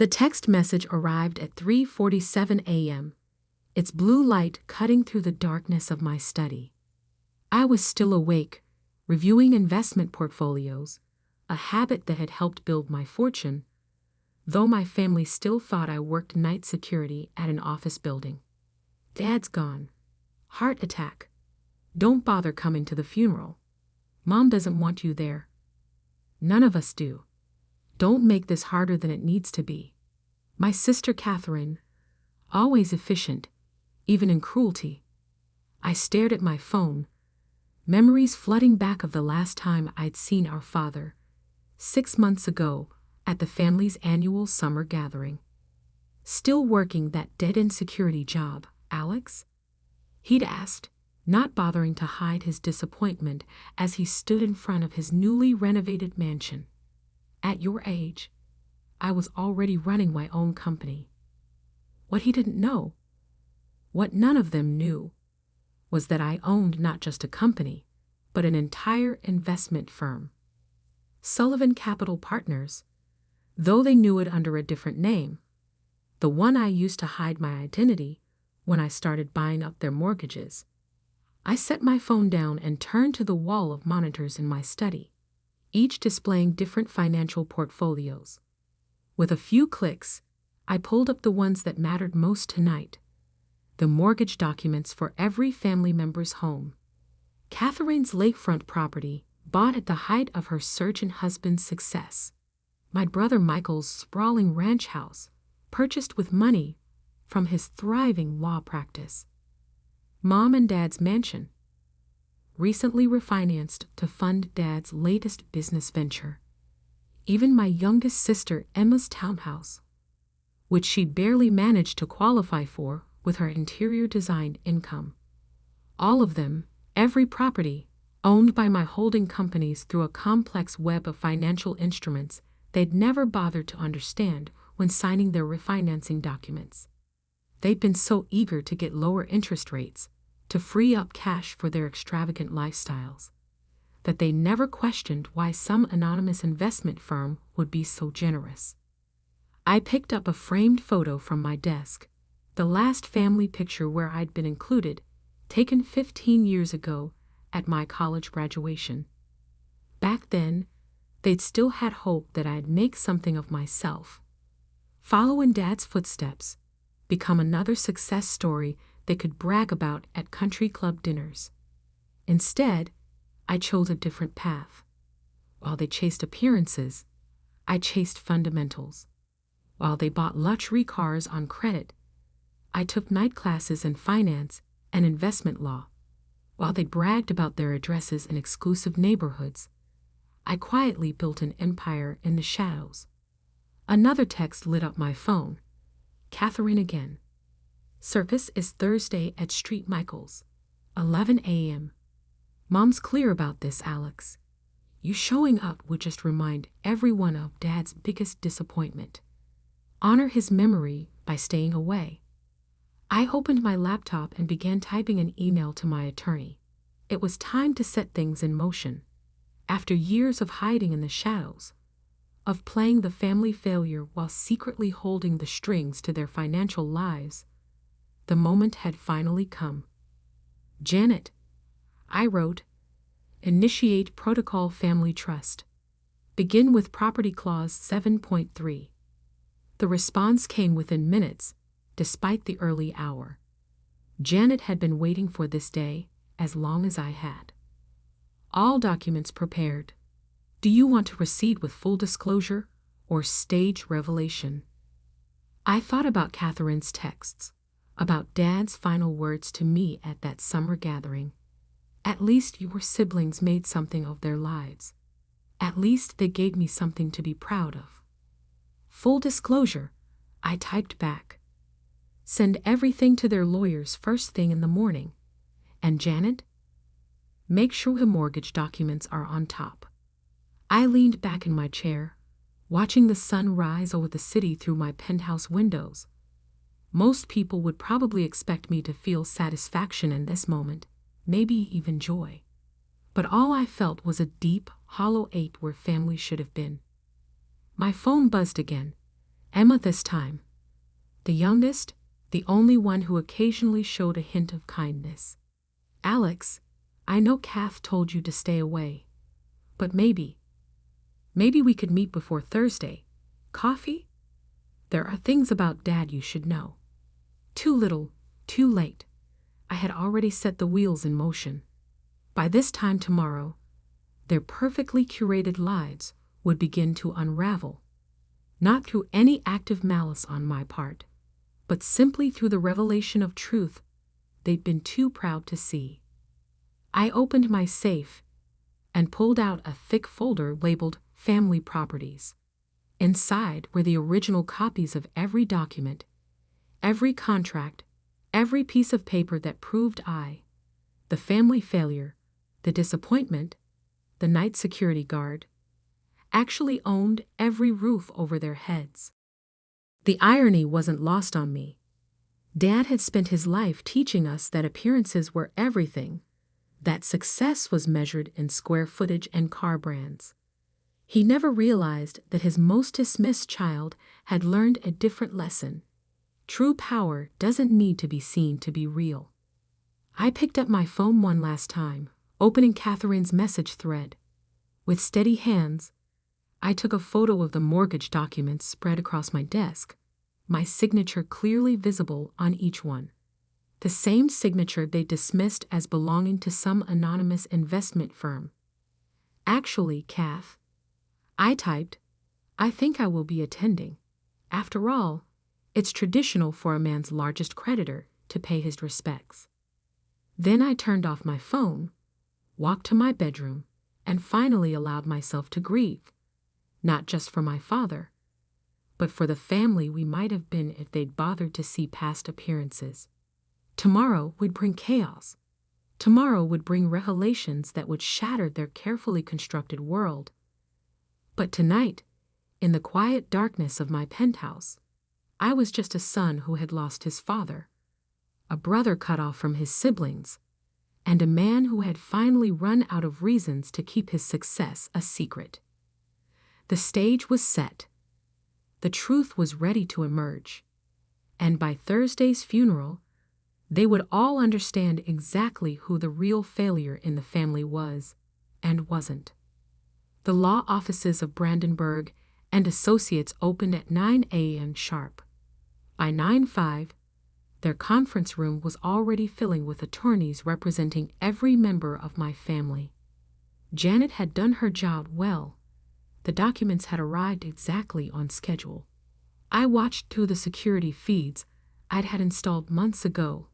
The text message arrived at 3:47 a.m., its blue light cutting through the darkness of my study. I was still awake, reviewing investment portfolios, a habit that had helped build my fortune, though my family still thought I worked night security at an office building. Dad's gone. Heart attack. Don't bother coming to the funeral. Mom doesn't want you there. None of us do. Don't make this harder than it needs to be. My sister Catherine, always efficient, even in cruelty. I stared at my phone, memories flooding back of the last time I'd seen our father, 6 months ago, at the family's annual summer gathering. Still working that dead-end security job, Alex? He'd asked, not bothering to hide his disappointment as he stood in front of his newly renovated mansion. At your age, I was already running my own company. What he didn't know, what none of them knew, was that I owned not just a company, but an entire investment firm. Sullivan Capital Partners, though they knew it under a different name, the one I used to hide my identity when I started buying up their mortgages. I set my phone down and turned to the wall of monitors in my study, each displaying different financial portfolios. With a few clicks, I pulled up the ones that mattered most tonight, the mortgage documents for every family member's home. Catherine's lakefront property, bought at the height of her surgeon husband's success. My brother Michael's sprawling ranch house, purchased with money from his thriving law practice. Mom and Dad's mansion, recently refinanced to fund Dad's latest business venture. Even my youngest sister Emma's townhouse, which she'd barely managed to qualify for with her interior design income. All of them, every property, owned by my holding companies through a complex web of financial instruments they'd never bothered to understand when signing their refinancing documents. They'd been so eager to get lower interest rates, to free up cash for their extravagant lifestyles, that they never questioned why some anonymous investment firm would be so generous. I picked up a framed photo from my desk, the last family picture where I'd been included, taken 15 years ago at my college graduation. Back then, they'd still had hope that I'd make something of myself, follow in Dad's footsteps, become another success story they could brag about at country club dinners. Instead, I chose a different path. While they chased appearances, I chased fundamentals. While they bought luxury cars on credit, I took night classes in finance and investment law. While they bragged about their addresses in exclusive neighborhoods, I quietly built an empire in the shadows. Another text lit up my phone. Catherine again. Service is Thursday at St. Michael's, 11 a.m. Mom's clear about this, Alex. You showing up would just remind everyone of Dad's biggest disappointment. Honor his memory by staying away. I opened my laptop and began typing an email to my attorney. It was time to set things in motion. After years of hiding in the shadows, of playing the family failure while secretly holding the strings to their financial lives, the moment had finally come. Janet, I wrote, initiate protocol family trust. Begin with property clause 7.3. The response came within minutes, despite the early hour. Janet had been waiting for this day as long as I had. All documents prepared. Do you want to proceed with full disclosure or stage revelation? I thought about Catherine's texts, about Dad's final words to me at that summer gathering. At least your siblings made something of their lives. At least they gave me something to be proud of. Full disclosure, I typed back. Send everything to their lawyers first thing in the morning. And Janet, make sure the mortgage documents are on top. I leaned back in my chair, watching the sun rise over the city through my penthouse windows. Most people would probably expect me to feel satisfaction in this moment, maybe even joy. But all I felt was a deep, hollow ache where family should have been. My phone buzzed again, Emma this time. The youngest, the only one who occasionally showed a hint of kindness. Alex, I know Kath told you to stay away. But maybe we could meet before Thursday. Coffee? There are things about Dad you should know. Too little, too late. I had already set the wheels in motion. By this time tomorrow, their perfectly curated lives would begin to unravel. Not through any active malice on my part, but simply through the revelation of truth they'd been too proud to see. I opened my safe and pulled out a thick folder labeled Family Properties. Inside were the original copies of every document, every contract, every piece of paper that proved the family failure, the disappointment, the night security guard, actually owned every roof over their heads. The irony wasn't lost on me. Dad had spent his life teaching us that appearances were everything, that success was measured in square footage and car brands. He never realized that his most dismissed child had learned a different lesson. True power doesn't need to be seen to be real. I picked up my phone one last time, opening Catherine's message thread. With steady hands, I took a photo of the mortgage documents spread across my desk, my signature clearly visible on each one. The same signature they dismissed as belonging to some anonymous investment firm. Actually, Kath, I typed, I think I will be attending. After all, it's traditional for a man's largest creditor to pay his respects. Then I turned off my phone, walked to my bedroom, and finally allowed myself to grieve. Not just for my father, but for the family we might have been if they'd bothered to see past appearances. Tomorrow would bring chaos. Tomorrow would bring revelations that would shatter their carefully constructed world. But tonight, in the quiet darkness of my penthouse, I was just a son who had lost his father, a brother cut off from his siblings, and a man who had finally run out of reasons to keep his success a secret. The stage was set. The truth was ready to emerge. And by Thursday's funeral, they would all understand exactly who the real failure in the family was and wasn't. The law offices of Brandenburg and Associates opened at 9 a.m. sharp. By 9:05, their conference room was already filling with attorneys representing every member of my family. Janet had done her job well. The documents had arrived exactly on schedule. I watched through the security feeds I'd had installed months ago.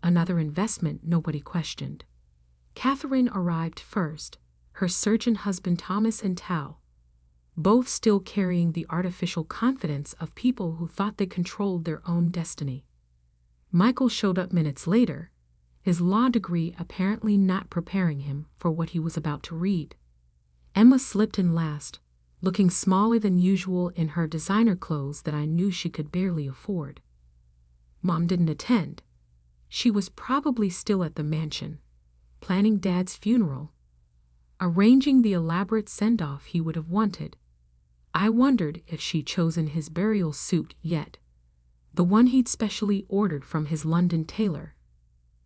Another investment nobody questioned. Catherine arrived first, her surgeon husband Thomas and Tao, both still carrying the artificial confidence of people who thought they controlled their own destiny. Michael showed up minutes later, his law degree apparently not preparing him for what he was about to read. Emma slipped in last, looking smaller than usual in her designer clothes that I knew she could barely afford. Mom didn't attend. She was probably still at the mansion, planning Dad's funeral, arranging the elaborate send-off he would have wanted. I wondered if she'd chosen his burial suit yet, the one he'd specially ordered from his London tailor,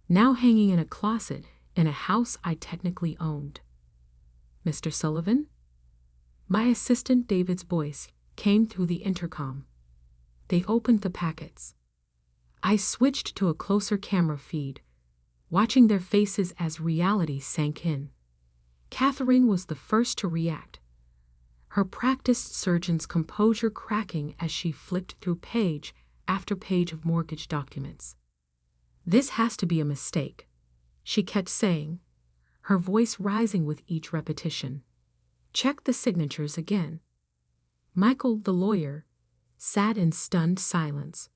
now hanging in a closet in a house I technically owned. Mr. Sullivan? My assistant David's voice came through the intercom. They've opened the packets. I switched to a closer camera feed, watching their faces as reality sank in. Catherine was the first to react, her practiced surgeon's composure cracking as she flipped through page after page of mortgage documents. This has to be a mistake, she kept saying, her voice rising with each repetition. Check the signatures again. Michael, the lawyer, sat in stunned silence,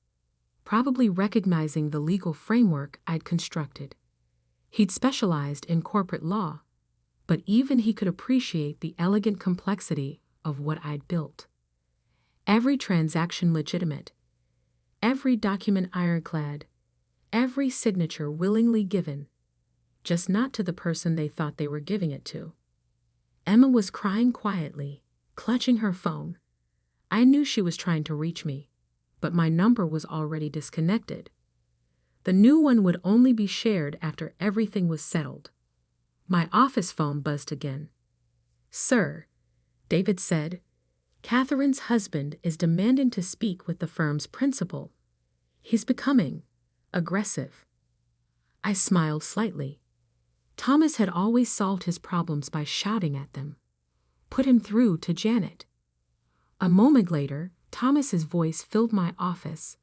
probably recognizing the legal framework I'd constructed. He'd specialized in corporate law, but even he could appreciate the elegant complexity of what I'd built. Every transaction legitimate, every document ironclad, every signature willingly given, just not to the person they thought they were giving it to. Emma was crying quietly, clutching her phone. I knew she was trying to reach me, but my number was already disconnected. The new one would only be shared after everything was settled. My office phone buzzed again. "Sir," David said, "Catherine's husband is demanding to speak with the firm's principal. He's becoming aggressive." I smiled slightly. Thomas had always solved his problems by shouting at them. Put him through to Janet. A moment later, Thomas's voice filled my office,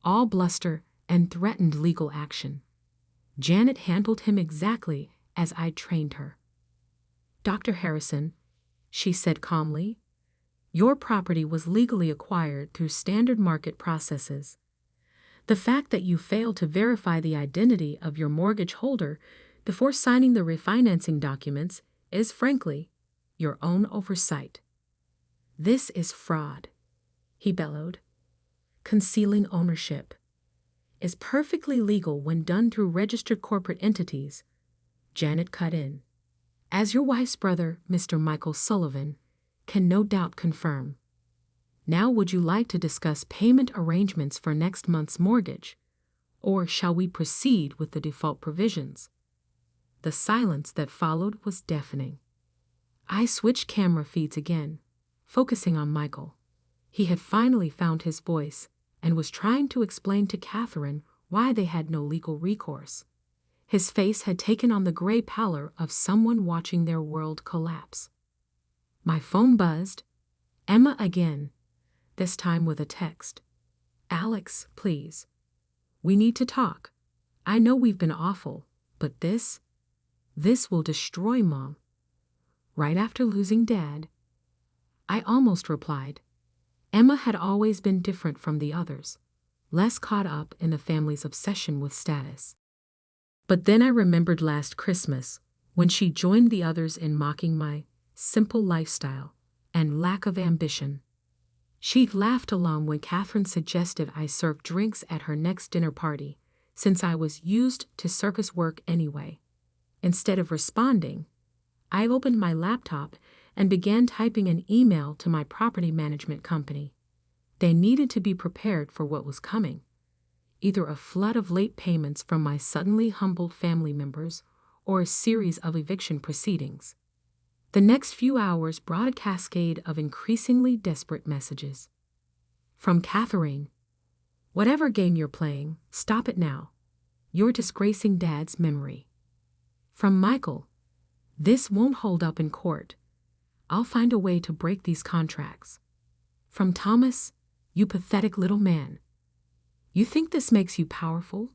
all bluster and threatened legal action. Janet handled him exactly as I'd trained her. "Dr. Harrison," she said calmly, "your property was legally acquired through standard market processes. The fact that you failed to verify the identity of your mortgage holder before signing the refinancing documents is, frankly, your own oversight. This is fraud," he bellowed. "Concealing ownership is perfectly legal when done through registered corporate entities." Janet cut in. "As your wife's brother, Mr. Michael Sullivan, can no doubt confirm. Now would you like to discuss payment arrangements for next month's mortgage, or shall we proceed with the default provisions?" The silence that followed was deafening. I switched camera feeds again, focusing on Michael. He had finally found his voice and was trying to explain to Catherine why they had no legal recourse. His face had taken on the gray pallor of someone watching their world collapse. My phone buzzed. Emma again, this time with a text. "Alex, please. We need to talk. I know we've been awful, but this will destroy Mom." Right after losing Dad, I almost replied. Emma had always been different from the others, less caught up in the family's obsession with status. But then I remembered last Christmas, when she joined the others in mocking my simple lifestyle and lack of ambition. She laughed along when Catherine suggested I serve drinks at her next dinner party, since I was used to circus work anyway. Instead of responding, I opened my laptop and began typing an email to my property management company. They needed to be prepared for what was coming. Either a flood of late payments from my suddenly humbled family members or a series of eviction proceedings. The next few hours brought a cascade of increasingly desperate messages. From Catherine, "Whatever game you're playing, stop it now. You're disgracing Dad's memory." From Michael, "This won't hold up in court. I'll find a way to break these contracts." From Thomas, "You pathetic little man. You think this makes you powerful?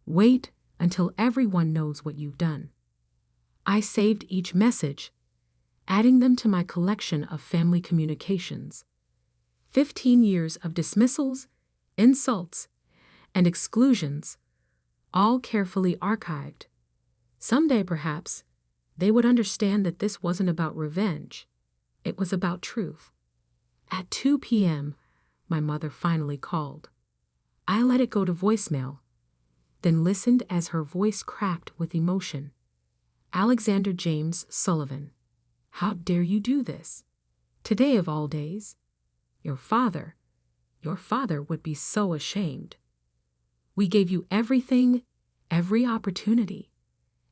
Wait until everyone knows what you've done." I saved each message, adding them to my collection of family communications. 15 years of dismissals, insults, and exclusions, all carefully archived. Someday, perhaps, they would understand that this wasn't about revenge. It was about truth. At 2 p.m., my mother finally called. I let it go to voicemail, then listened as her voice cracked with emotion. "Alexander James Sullivan, how dare you do this? Today of all days. Your father would be so ashamed. We gave you everything, every opportunity,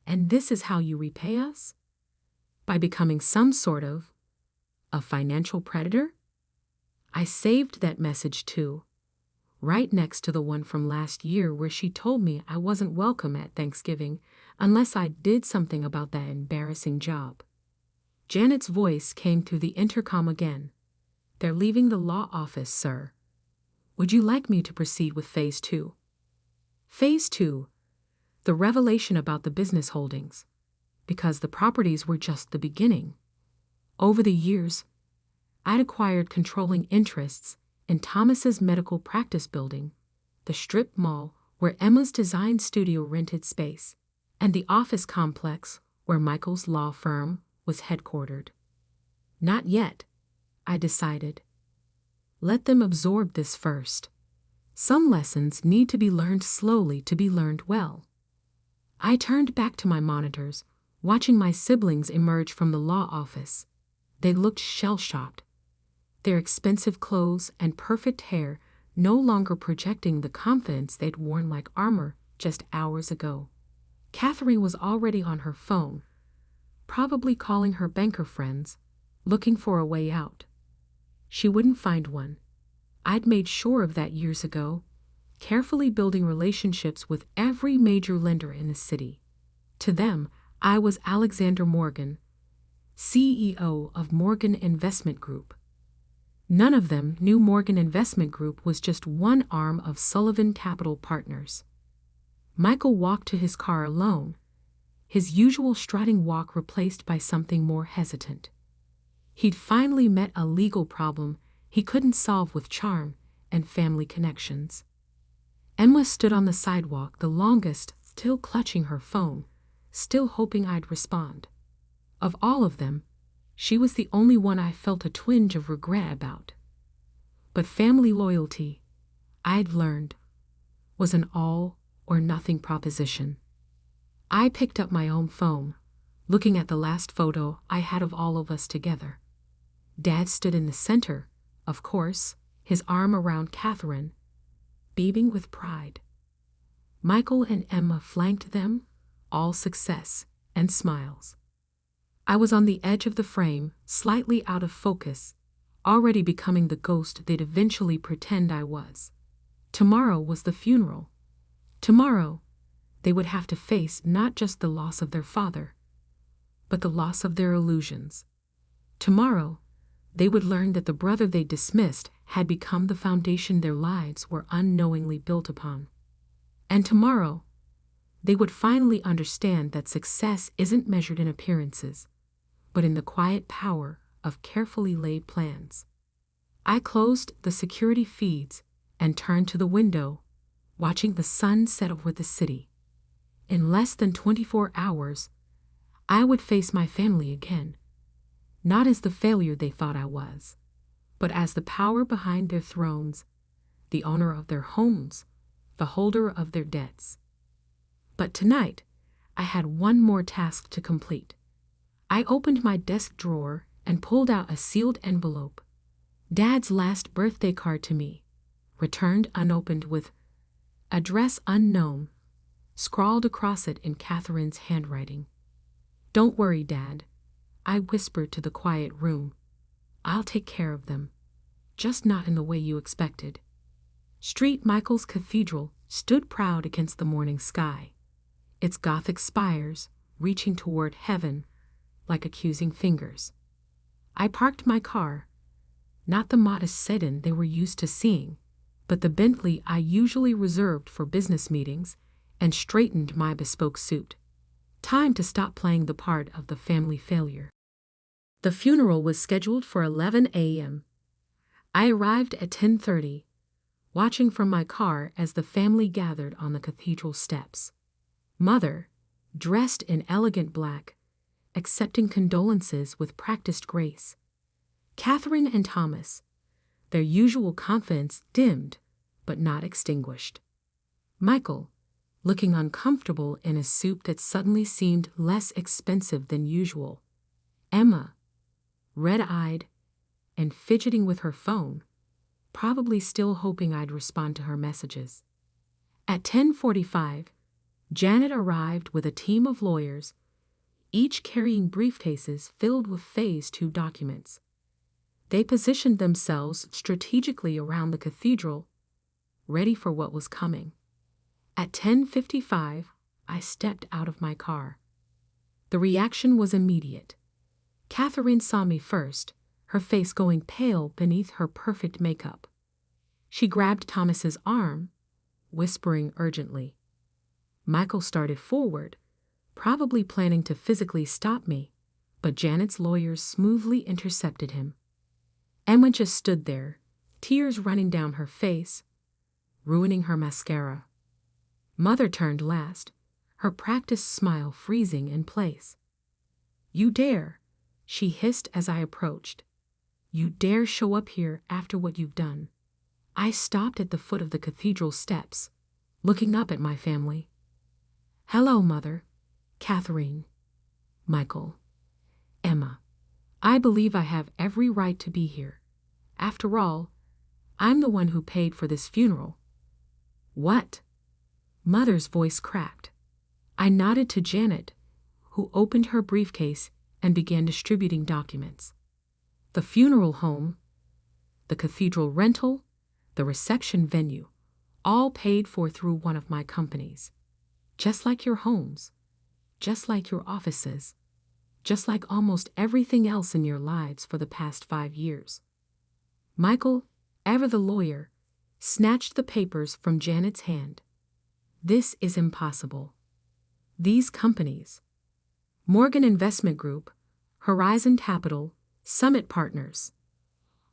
and this is how you repay us? By becoming some sort of a financial predator?" I saved that message too, right next to the one from last year where she told me I wasn't welcome at Thanksgiving unless I did something about that embarrassing job. Janet's voice came through the intercom again. "They're leaving the law office, sir. Would you like me to proceed with Phase 2? Phase 2, the revelation about the business holdings, because the properties were just the beginning. Over the years, I'd acquired controlling interests in Thomas's medical practice building, the strip mall where Emma's design studio rented space, and the office complex where Michael's law firm was headquartered. Not yet, I decided. Let them absorb this first. Some lessons need to be learned slowly to be learned well. I turned back to my monitors, watching my siblings emerge from the law office. They looked shell-shocked. their expensive clothes and perfect hair no longer projecting the confidence they'd worn like armor just hours ago. Catherine was already on her phone, probably calling her banker friends, looking for a way out. She wouldn't find one. I'd made sure of that years ago, carefully building relationships with every major lender in the city. To them, I was Alexander Morgan, CEO of Morgan Investment Group. None of them knew Morgan Investment Group was just one arm of Sullivan Capital Partners. Michael walked to his car alone, his usual strutting walk replaced by something more hesitant. He'd finally met a legal problem he couldn't solve with charm and family connections. Emma stood on the sidewalk the longest, still clutching her phone, still hoping I'd respond. Of all of them, she was the only one I felt a twinge of regret about. But family loyalty, I'd learned, was an all-or-nothing proposition. I picked up my own phone, looking at the last photo I had of all of us together. Dad stood in the center, of course, his arm around Catherine, beaming with pride. Michael and Emma flanked them, all success and smiles. I was on the edge of the frame, slightly out of focus, already becoming the ghost they'd eventually pretend I was. Tomorrow was the funeral. Tomorrow, they would have to face not just the loss of their father, but the loss of their illusions. Tomorrow, they would learn that the brother they dismissed had become the foundation their lives were unknowingly built upon. And tomorrow, they would finally understand that success isn't measured in appearances, but in the quiet power of carefully laid plans. I closed the security feeds and turned to the window, watching the sun set over the city. In less than 24 hours, I would face my family again, not as the failure they thought I was, but as the power behind their thrones, the owner of their homes, the holder of their debts. But tonight, I had one more task to complete. I opened my desk drawer and pulled out a sealed envelope. Dad's last birthday card to me, returned unopened with "Address unknown," scrawled across it in Catherine's handwriting. "Don't worry, Dad," I whispered to the quiet room. "I'll take care of them, just not in the way you expected." St. Michael's Cathedral stood proud against the morning sky, its Gothic spires reaching toward heaven like accusing fingers. I parked my car, not the modest sedan they were used to seeing, but the Bentley I usually reserved for business meetings, and straightened my bespoke suit. Time to stop playing the part of the family failure. The funeral was scheduled for 11 a.m. I arrived at 10:30, watching from my car as the family gathered on the cathedral steps. Mother, dressed in elegant black, accepting condolences with practiced grace. Catherine and Thomas, their usual confidence dimmed, but not extinguished. Michael, looking uncomfortable in a suit that suddenly seemed less expensive than usual. Emma, red-eyed and fidgeting with her phone, probably still hoping I'd respond to her messages. At 10:45, Janet arrived with a team of lawyers, each carrying briefcases filled with Phase 2 documents. They positioned themselves strategically around the cathedral, ready for what was coming. At 10:55, I stepped out of my car. The reaction was immediate. Catherine saw me first, her face going pale beneath her perfect makeup. She grabbed Thomas's arm, whispering urgently. Michael started forward, probably planning to physically stop me, but Janet's lawyers smoothly intercepted him. Emma just stood there, tears running down her face, ruining her mascara. Mother turned last, her practiced smile freezing in place. "You dare," she hissed as I approached. "You dare show up here after what you've done." I stopped at the foot of the cathedral steps, looking up at my family. "Hello, Mother, Catherine, Michael, Emma. I believe I have every right to be here. After all, I'm the one who paid for this funeral. What? Mother's voice cracked. I nodded to Janet, who opened her briefcase and began distributing documents. The funeral home, the cathedral rental, the reception venue, all paid for through one of my companies. Just like your homes, just like your offices, just like almost everything else in your lives for the past 5 years. Michael, ever the lawyer, snatched the papers from Janet's hand. This is impossible. These companies, Morgan Investment Group, Horizon Capital, Summit Partners,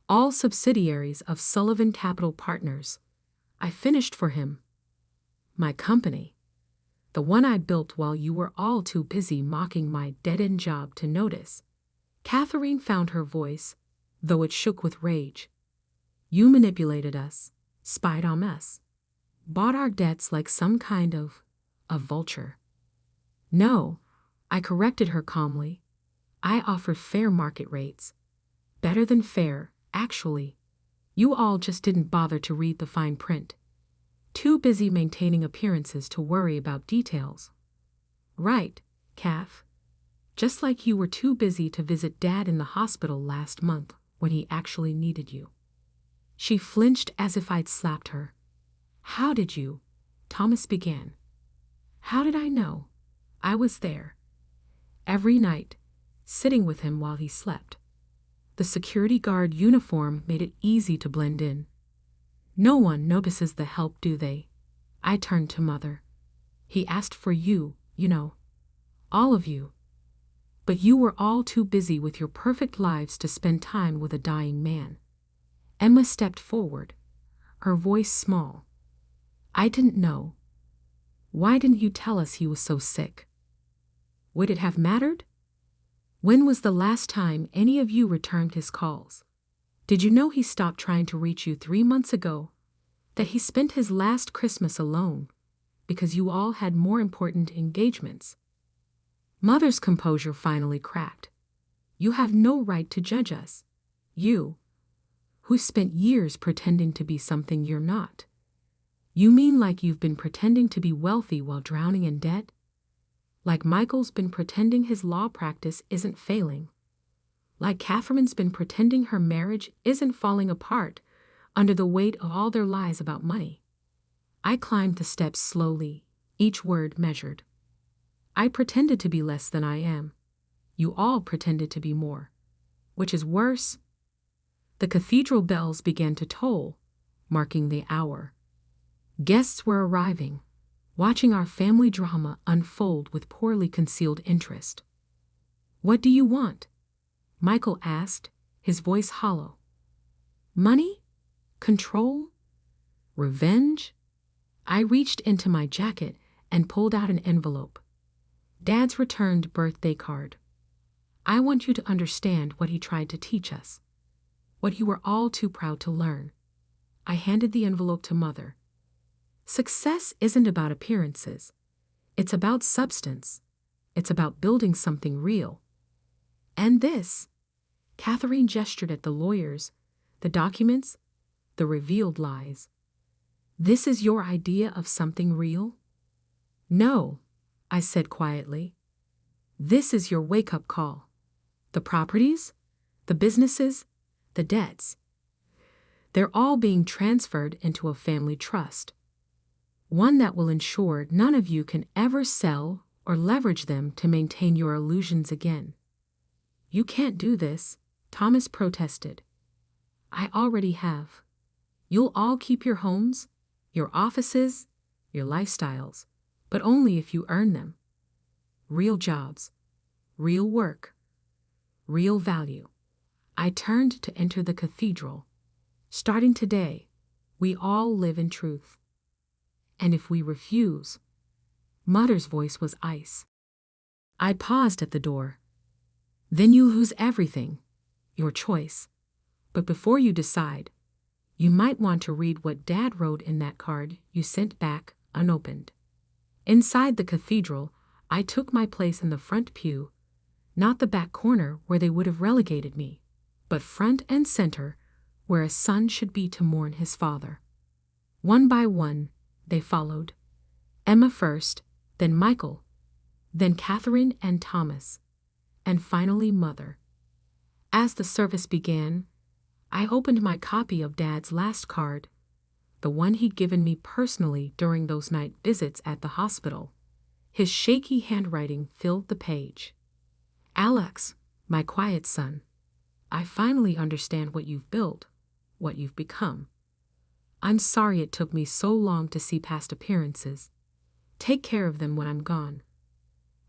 all subsidiaries of Sullivan Capital Partners. I finished for him. My company, the one I built while you were all too busy mocking my dead-end job to notice. Catherine found her voice, though it shook with rage. You manipulated us, spied on us, bought our debts like some kind of a vulture. No, I corrected her calmly. I offered fair market rates. Better than fair, actually. You all just didn't bother to read the fine print. Too busy maintaining appearances to worry about details. Right, Kath. Just like you were too busy to visit Dad in the hospital last month when he actually needed you. She flinched as if I'd slapped her. How did you? Thomas began. How did I know? I was there. Every night, sitting with him while he slept. The security guard uniform made it easy to blend in. No one notices the help, do they? I turned to Mother. He asked for you, you know. All of you. But you were all too busy with your perfect lives to spend time with a dying man. Emma stepped forward, her voice small. I didn't know. Why didn't you tell us he was so sick? Would it have mattered? When was the last time any of you returned his calls? Did you know he stopped trying to reach you 3 months ago? That he spent his last Christmas alone because you all had more important engagements? Mother's composure finally cracked. You have no right to judge us. You, who spent years pretending to be something you're not. You mean like you've been pretending to be wealthy while drowning in debt? Like Michael's been pretending his law practice isn't failing? Like Catherine's been pretending her marriage isn't falling apart under the weight of all their lies about money? I climbed the steps slowly, each word measured. I pretended to be less than I am. You all pretended to be more. Which is worse. The cathedral bells began to toll, marking the hour. Guests were arriving, watching our family drama unfold with poorly concealed interest. What do you want? Michael asked, his voice hollow. Money? Control? Revenge? I reached into my jacket and pulled out an envelope. Dad's returned birthday card. I want you to understand what he tried to teach us, what you were all too proud to learn. I handed the envelope to Mother. Success isn't about appearances. It's about substance. It's about building something real. And this, Catherine gestured at the lawyers, the documents, the revealed lies. This is your idea of something real? No, I said quietly. This is your wake-up call. The properties, the businesses, the debts. They're all being transferred into a family trust. One that will ensure none of you can ever sell or leverage them to maintain your illusions again. You can't do this, Thomas protested. I already have. You'll all keep your homes, your offices, your lifestyles, but only if you earn them. Real jobs, real work, real value. I turned to enter the cathedral. Starting today, we all live in truth. And if we refuse, Mother's voice was ice. I paused at the door. Then you lose everything, your choice. But before you decide, you might want to read what Dad wrote in that card you sent back unopened. Inside the cathedral, I took my place in the front pew, not the back corner where they would have relegated me, but front and center, where a son should be to mourn his father. One by one, they followed. Emma first, then Michael, then Catherine and Thomas, and finally Mother. As the service began, I opened my copy of Dad's last card, the one he'd given me personally during those night visits at the hospital. His shaky handwriting filled the page. Alex, my quiet son, I finally understand what you've built, what you've become. I'm sorry it took me so long to see past appearances. Take care of them when I'm gone.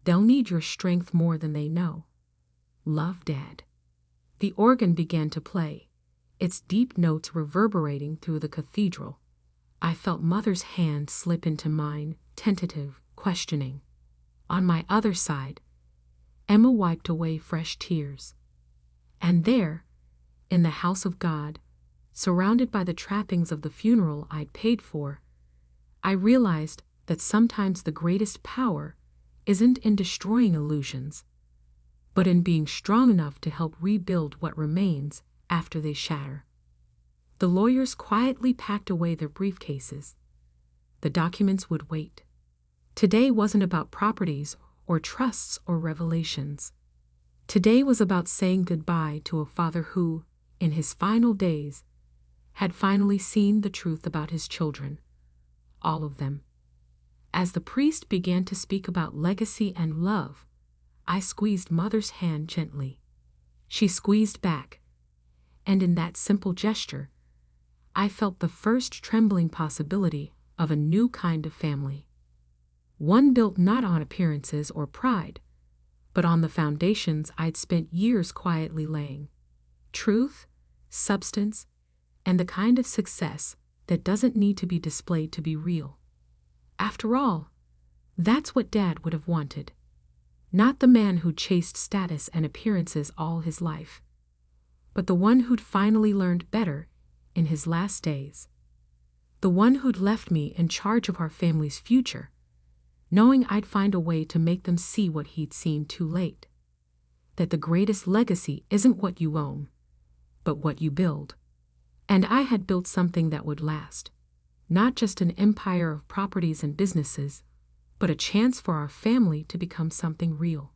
They'll need your strength more than they know. Love, Dad. The organ began to play, its deep notes reverberating through the cathedral. I felt Mother's hand slip into mine, tentative, questioning. On my other side, Emma wiped away fresh tears. And there, in the house of God, surrounded by the trappings of the funeral I'd paid for, I realized that sometimes the greatest power isn't in destroying illusions, but in being strong enough to help rebuild what remains after they shatter. The lawyers quietly packed away their briefcases. The documents would wait. Today wasn't about properties or trusts or revelations. Today was about saying goodbye to a father who, in his final days, had finally seen the truth about his children, all of them. As the priest began to speak about legacy and love, I squeezed Mother's hand gently. She squeezed back, and in that simple gesture, I felt the first trembling possibility of a new kind of family. One built not on appearances or pride, but on the foundations I'd spent years quietly laying. Truth, substance, and the kind of success that doesn't need to be displayed to be real. After all, that's what Dad would have wanted. Not the man who chased status and appearances all his life, but the one who'd finally learned better in his last days. The one who'd left me in charge of our family's future, knowing I'd find a way to make them see what he'd seen too late. That the greatest legacy isn't what you own, but what you build. And I had built something that would last. Not just an empire of properties and businesses, but a chance for our family to become something real.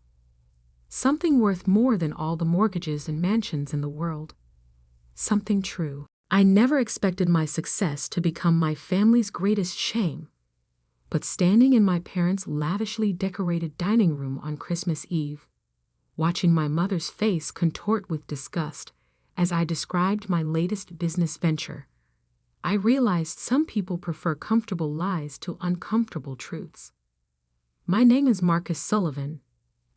Something worth more than all the mortgages and mansions in the world. Something true. I never expected my success to become my family's greatest shame. But standing in my parents' lavishly decorated dining room on Christmas Eve, watching my mother's face contort with disgust as I described my latest business venture, I realized some people prefer comfortable lies to uncomfortable truths. My name is Marcus Sullivan,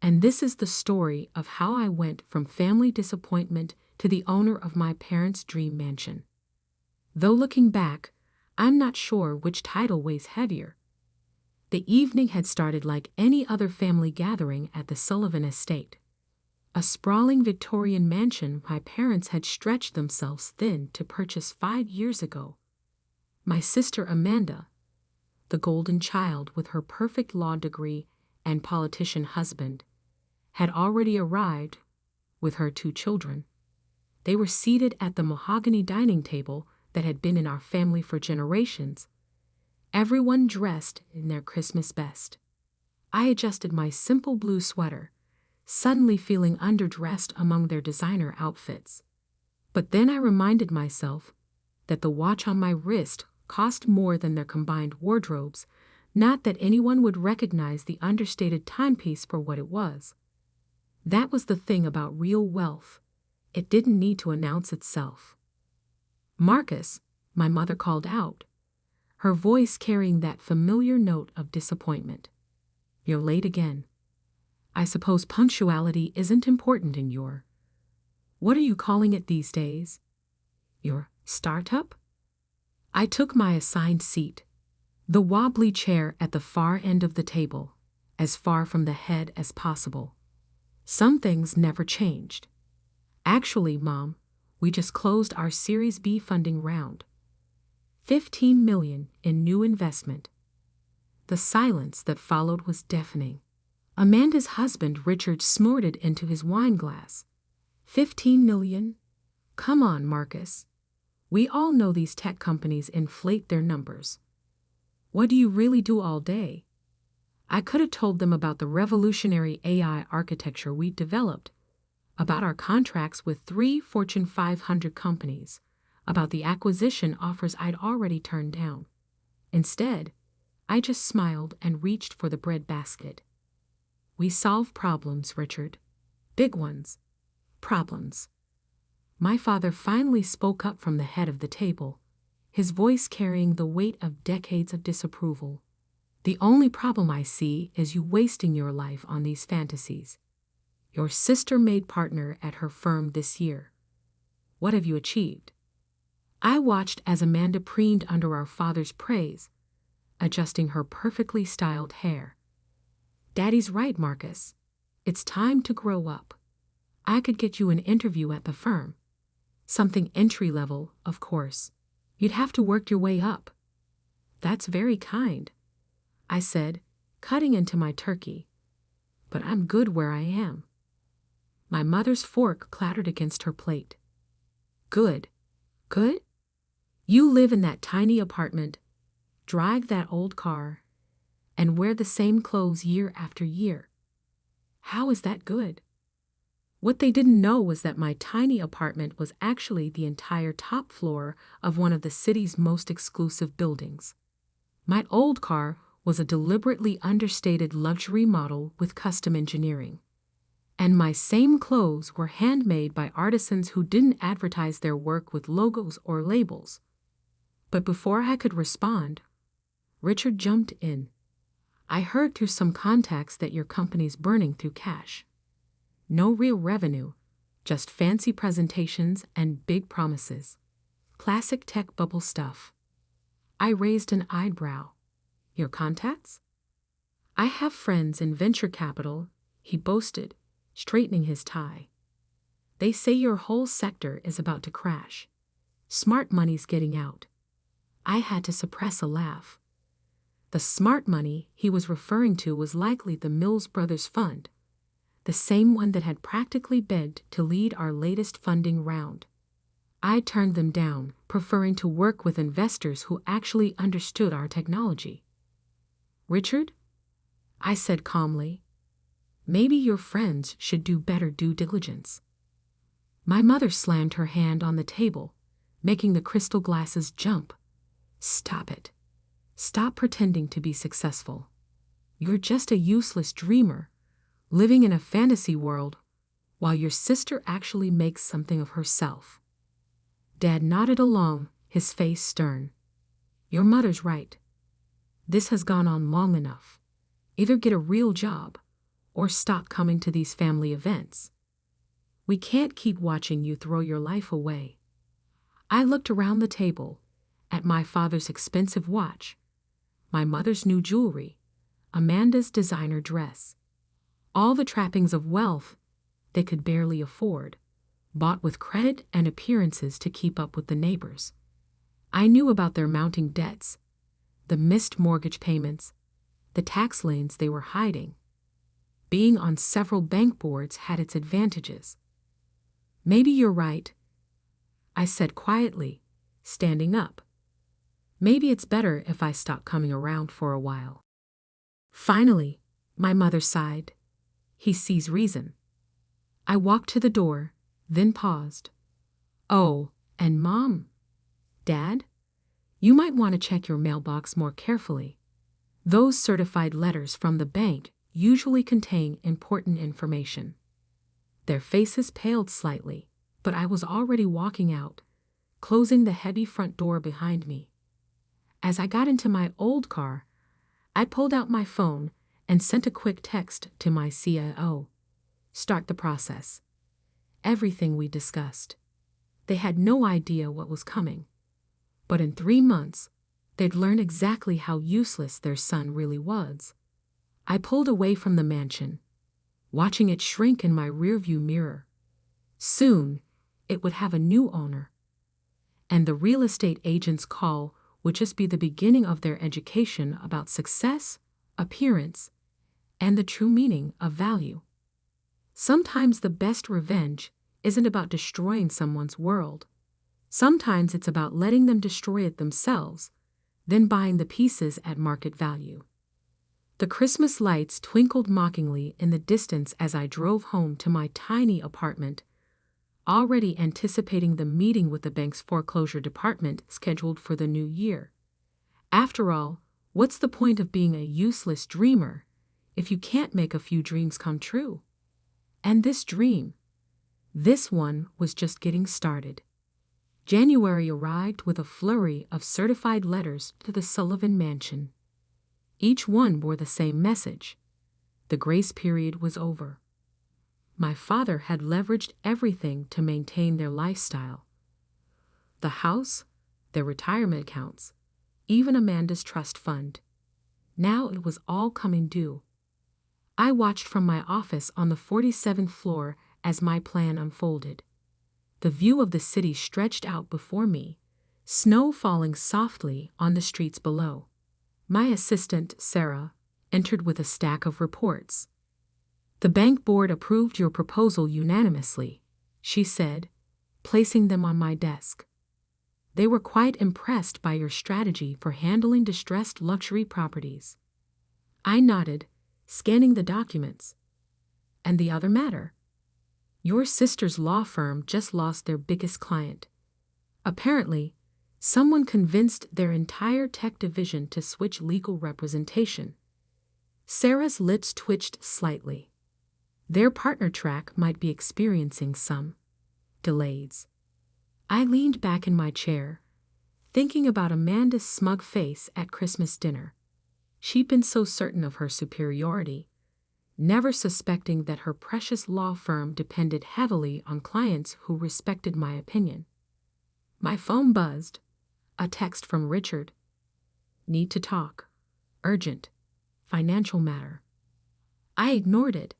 and this is the story of how I went from family disappointment to the owner of my parents' dream mansion. Though looking back, I'm not sure which title weighs heavier. The evening had started like any other family gathering at the Sullivan estate, a sprawling Victorian mansion my parents had stretched themselves thin to purchase 5 years ago. My sister Amanda, the golden child with her perfect law degree and politician husband, had already arrived with her 2 children. They were seated at the mahogany dining table that had been in our family for generations, everyone dressed in their Christmas best. I adjusted my simple blue sweater, suddenly feeling underdressed among their designer outfits. But then I reminded myself that the watch on my wrist cost more than their combined wardrobes, not that anyone would recognize the understated timepiece for what it was. That was the thing about real wealth. It didn't need to announce itself. Marcus, my mother called out, her voice carrying that familiar note of disappointment. You're late again. I suppose punctuality isn't important in your... What are you calling it these days? Your startup? I took my assigned seat, the wobbly chair at the far end of the table, as far from the head as possible. Some things never changed. Actually, Mom, we just closed our Series B funding round. $15 million in new investment. The silence that followed was deafening. Amanda's husband Richard snorted into his wine glass. $15 million? Come on, Marcus. We all know these tech companies inflate their numbers. What do you really do all day? I could have told them about the revolutionary AI architecture we developed, about our contracts with 3 Fortune 500 companies, about the acquisition offers I'd already turned down. Instead, I just smiled and reached for the bread basket. We solve problems, Richard. Big ones. Problems. My father finally spoke up from the head of the table, his voice carrying the weight of decades of disapproval. The only problem I see is you wasting your life on these fantasies. Your sister made partner at her firm this year. What have you achieved? I watched as Amanda preened under our father's praise, adjusting her perfectly styled hair. Daddy's right, Marcus. It's time to grow up. I could get you an interview at the firm. Something entry-level, of course. You'd have to work your way up. That's very kind, I said, cutting into my turkey. But I'm good where I am. My mother's fork clattered against her plate. Good. Good? You live in that tiny apartment, drive that old car, and wear the same clothes year after year. How is that good? What they didn't know was that my tiny apartment was actually the entire top floor of one of the city's most exclusive buildings. My old car was a deliberately understated luxury model with custom engineering. And my same clothes were handmade by artisans who didn't advertise their work with logos or labels. But before I could respond, Richard jumped in. I heard through some contacts that your company's burning through cash. No real revenue, just fancy presentations and big promises. Classic tech bubble stuff. I raised an eyebrow. Your contacts? I have friends in venture capital, he boasted, straightening his tie. They say your whole sector is about to crash. Smart money's getting out. I had to suppress a laugh. The smart money he was referring to was likely the Mills Brothers Fund, the same one that had practically begged to lead our latest funding round. I turned them down, preferring to work with investors who actually understood our technology. Richard, I said calmly, maybe your friends should do better due diligence. My mother slammed her hand on the table, making the crystal glasses jump. Stop it. Stop pretending to be successful. You're just a useless dreamer, living in a fantasy world, while your sister actually makes something of herself. Dad nodded along, his face stern. Your mother's right. This has gone on long enough. Either get a real job, or stop coming to these family events. We can't keep watching you throw your life away. I looked around the table, at my father's expensive watch, my mother's new jewelry, Amanda's designer dress. All the trappings of wealth they could barely afford, bought with credit and appearances to keep up with the neighbors. I knew about their mounting debts, the missed mortgage payments, the tax lanes they were hiding. Being on several bank boards had its advantages. Maybe you're right, I said quietly, standing up. Maybe it's better if I stop coming around for a while. Finally, my mother sighed. He sees reason. I walked to the door, then paused. Oh, and Mom, Dad, you might want to check your mailbox more carefully. Those certified letters from the bank usually contain important information. Their faces paled slightly, but I was already walking out, closing the heavy front door behind me. As I got into my old car, I pulled out my phone and sent a quick text to my CIO. Start the process. Everything we discussed. They had no idea what was coming. But in 3 months, they'd learn exactly how useless their son really was. I pulled away from the mansion, watching it shrink in my rearview mirror. Soon, it would have a new owner. And the real estate agent's call would just be the beginning of their education about success, appearance, and the true meaning of value. Sometimes the best revenge isn't about destroying someone's world. Sometimes it's about letting them destroy it themselves, then buying the pieces at market value. The Christmas lights twinkled mockingly in the distance as I drove home to my tiny apartment, already anticipating the meeting with the bank's foreclosure department scheduled for the new year. After all, what's the point of being a useless dreamer if you can't make a few dreams come true? And this one was just getting started. January arrived with a flurry of certified letters to the Sullivan Mansion. Each one bore the same message. The grace period was over. My father had leveraged everything to maintain their lifestyle. The house, their retirement accounts, even Amanda's trust fund. Now it was all coming due. I watched from my office on the 47th floor as my plan unfolded. The view of the city stretched out before me, snow falling softly on the streets below. My assistant, Sarah, entered with a stack of reports. "The bank board approved your proposal unanimously," she said, placing them on my desk. "They were quite impressed by your strategy for handling distressed luxury properties." I nodded, scanning the documents. "And the other matter? Your sister's law firm just lost their biggest client. Apparently, someone convinced their entire tech division to switch legal representation." Sarah's lips twitched slightly. "Their partner track might be experiencing some delays." I leaned back in my chair, thinking about Amanda's smug face at Christmas dinner. She'd been so certain of her superiority, never suspecting that her precious law firm depended heavily on clients who respected my opinion. My phone buzzed. A text from Richard. "Need to talk. Urgent. Financial matter." I ignored it,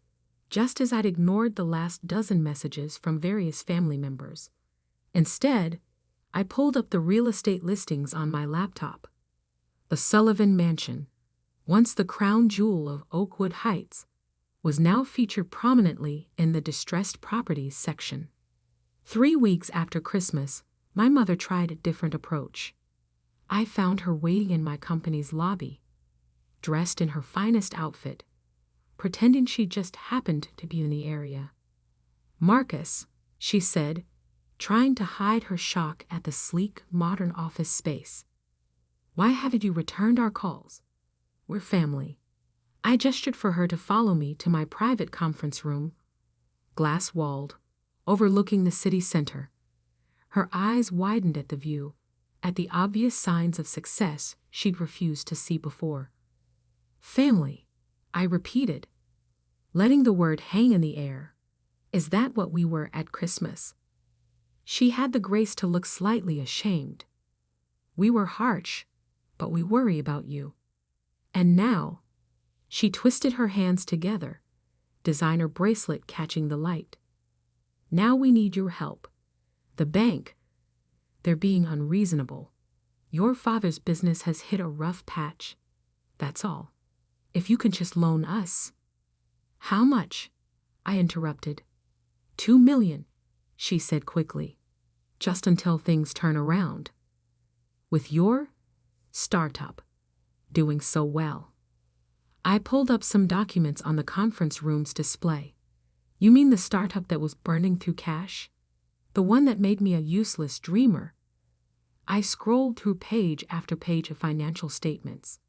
just as I'd ignored the last dozen messages from various family members. Instead, I pulled up the real estate listings on my laptop. The Sullivan Mansion, once the crown jewel of Oakwood Heights, was now featured prominently in the distressed properties section. 3 weeks after Christmas, my mother tried a different approach. I found her waiting in my company's lobby, dressed in her finest outfit, pretending she just happened to be in the area. "Marcus," she said, trying to hide her shock at the sleek, modern office space. "Why haven't you returned our calls? We're family." I gestured for her to follow me to my private conference room, glass-walled, overlooking the city center. Her eyes widened at the view, at the obvious signs of success she'd refused to see before. "Family," I repeated, letting the word hang in the air. "Is that what we were at Christmas?" She had the grace to look slightly ashamed. "We were harsh, but we worry about you. And now," she twisted her hands together, designer bracelet catching the light. "Now we need your help. The bank, they're being unreasonable. Your father's business has hit a rough patch. That's all. If you can just loan us." "How much?" I interrupted. $2 million, she said quickly. "Just until things turn around. With your startup doing so well." I pulled up some documents on the conference room's display. "You mean the startup that was burning through cash? The one that made me a useless dreamer?" I scrolled through page after page of financial statements.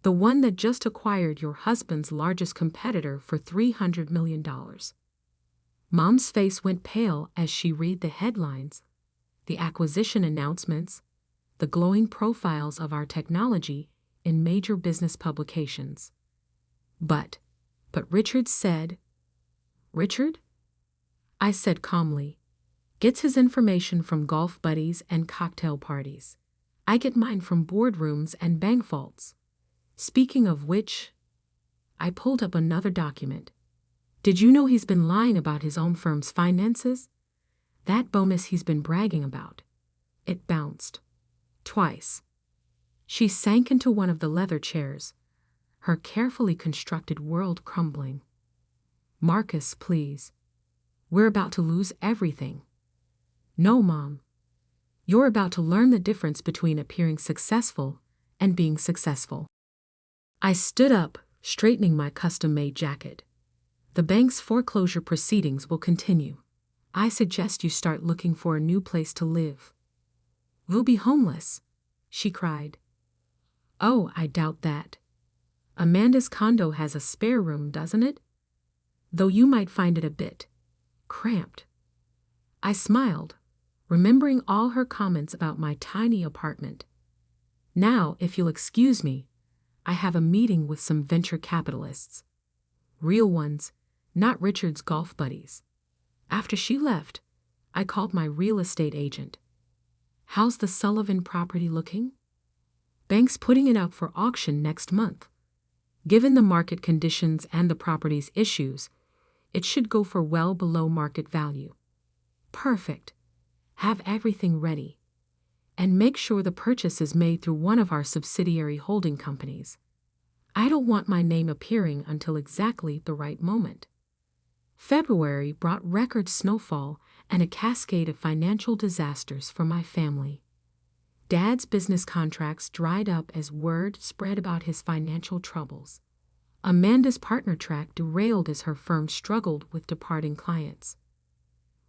"The one that just acquired your husband's largest competitor for $300 million. Mom's face went pale as she read the headlines, the acquisition announcements, the glowing profiles of our technology in major business publications. But Richard said—" "Richard?" I said calmly. "Gets his information from golf buddies and cocktail parties. I get mine from boardrooms and bank vaults. Speaking of which," I pulled up another document. "Did you know he's been lying about his own firm's finances? That bonus he's been bragging about. It bounced. Twice." She sank into one of the leather chairs, her carefully constructed world crumbling. "Marcus, please. We're about to lose everything." "No, Mom. You're about to learn the difference between appearing successful and being successful. I stood up, straightening my custom-made jacket. The bank's foreclosure proceedings will continue. I suggest you start looking for a new place to live. We'll be homeless, she cried. Oh, I doubt that. Amanda's condo has a spare room, doesn't it? Though you might find it a bit cramped. I smiled, remembering all her comments about my tiny apartment. Now, if you'll excuse me, I have a meeting with some venture capitalists. Real ones, not Richard's golf buddies. After she left, I called my real estate agent. How's the Sullivan property looking? Bank's putting it out for auction next month. Given the market conditions and the property's issues, it should go for well below market value. Perfect. Have everything ready. And make sure the purchase is made through one of our subsidiary holding companies. I don't want my name appearing until exactly the right moment. February brought record snowfall and a cascade of financial disasters for my family. Dad's business contracts dried up as word spread about his financial troubles. Amanda's partner track derailed as her firm struggled with departing clients.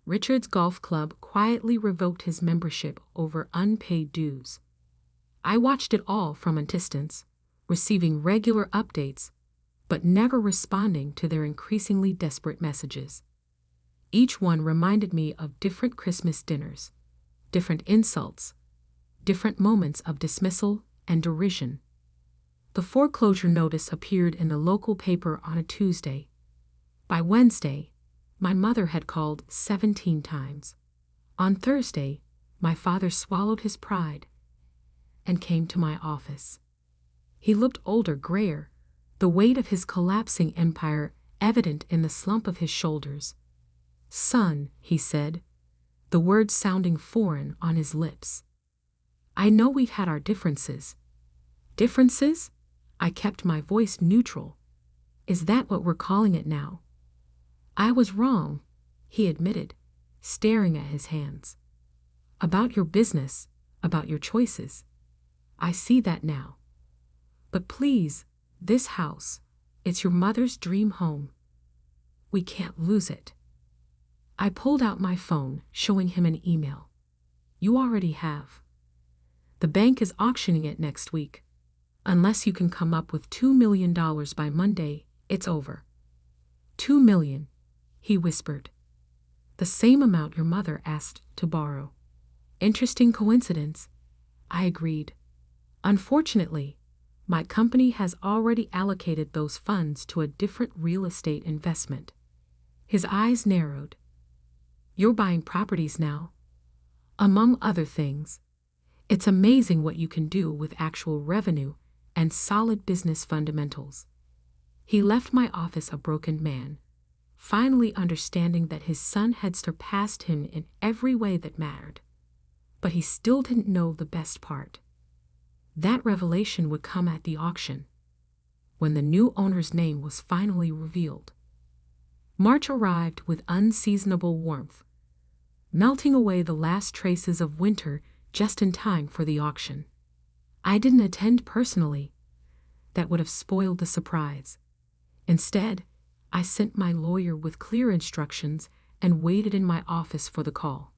Richard's golf club quietly revoked his membership over unpaid dues. I watched it all from a distance, receiving regular updates, but never responding to their increasingly desperate messages. Each one reminded me of different Christmas dinners, different insults, different moments of dismissal and derision. The foreclosure notice appeared in the local paper on a Tuesday. By Wednesday, my mother had called 17 times. On Thursday, my father swallowed his pride and came to my office. He looked older, grayer, the weight of his collapsing empire evident in the slump of his shoulders. Son, he said, the words sounding foreign on his lips. I know we've had our differences. Differences? I kept my voice neutral. Is that what we're calling it now? I was wrong, he admitted, staring at his hands. About your business, about your choices. I see that now. But please, this house, it's your mother's dream home. We can't lose it. I pulled out my phone, showing him an email. You already have. The bank is auctioning it next week. Unless you can come up with $2 million by Monday, it's over. $2 million, he whispered. The same amount your mother asked to borrow. Interesting coincidence, I agreed. Unfortunately, my company has already allocated those funds to a different real estate investment. His eyes narrowed. You're buying properties now. Among other things, it's amazing what you can do with actual revenue and solid business fundamentals. He left my office a broken man, finally understanding that his son had surpassed him in every way that mattered. But he still didn't know the best part. That revelation would come at the auction, when the new owner's name was finally revealed. March arrived with unseasonable warmth, melting away the last traces of winter just in time for the auction. I didn't attend personally. That would have spoiled the surprise. Instead, I sent my lawyer with clear instructions and waited in my office for the call.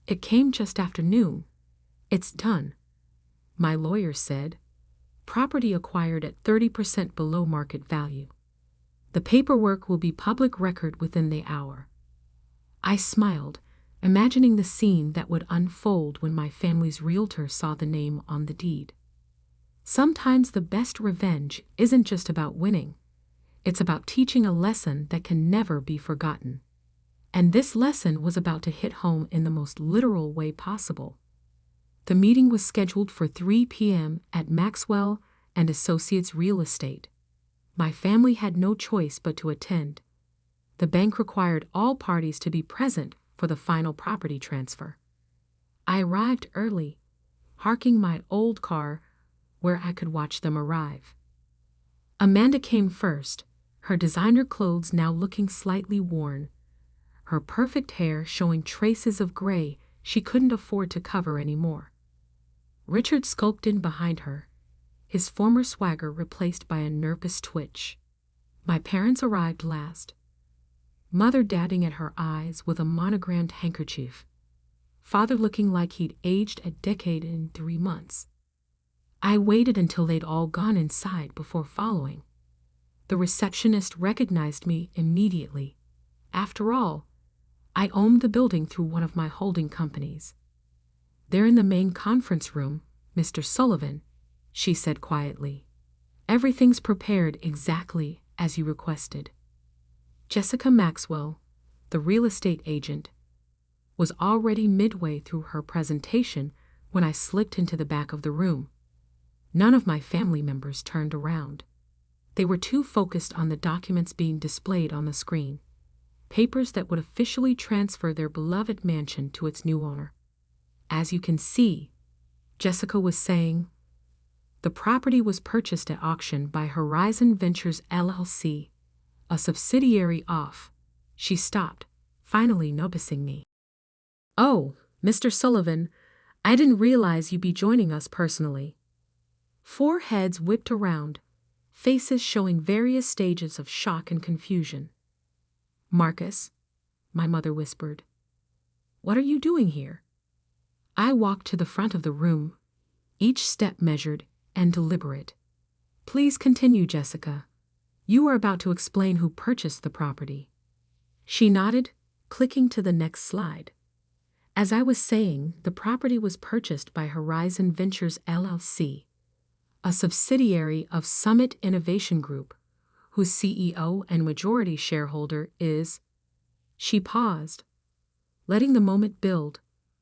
It came just after noon. It's done, my lawyer said. Property acquired at 30% below market value. The paperwork will be public record within the hour. I smiled, imagining the scene that would unfold when my family's realtor saw the name on the deed. Sometimes the best revenge isn't just about winning. It's about teaching a lesson that can never be forgotten. And this lesson was about to hit home in the most literal way possible. The meeting was scheduled for 3 p.m. at Maxwell and Associates Real Estate. My family had no choice but to attend. The bank required all parties to be present for the final property transfer. I arrived early, parking my old car where I could watch them arrive. Amanda came first, her designer clothes now looking slightly worn, her perfect hair showing traces of gray she couldn't afford to cover anymore. Richard skulked in behind her, his former swagger replaced by a nervous twitch. My parents arrived last, Mother dabbing at her eyes with a monogrammed handkerchief, Father looking like he'd aged a decade in 3 months. I waited until they'd all gone inside before following. The receptionist recognized me immediately. After all, I owned the building through one of my holding companies. "They're in the main conference room, Mr. Sullivan," she said quietly. "Everything's prepared exactly as you requested." Jessica Maxwell, the real estate agent, was already midway through her presentation when I slipped into the back of the room. None of my family members turned around. They were too focused on the documents being displayed on the screen, papers that would officially transfer their beloved mansion to its new owner. "As you can see," Jessica was saying, "the property was purchased at auction by Horizon Ventures LLC, a subsidiary of—" She stopped, finally noticing me. "Oh, Mr. Sullivan, I didn't realize you'd be joining us personally." 4 heads whipped around, faces showing various stages of shock and confusion. "Marcus," my mother whispered, "what are you doing here?" I walked to the front of the room, each step measured and deliberate. "Please continue, Jessica. You are about to explain who purchased the property." She nodded, clicking to the next slide. As I was saying, the property was purchased by Horizon Ventures LLC, a subsidiary of Summit Innovation Group, whose CEO and majority shareholder is— She paused, letting the moment build—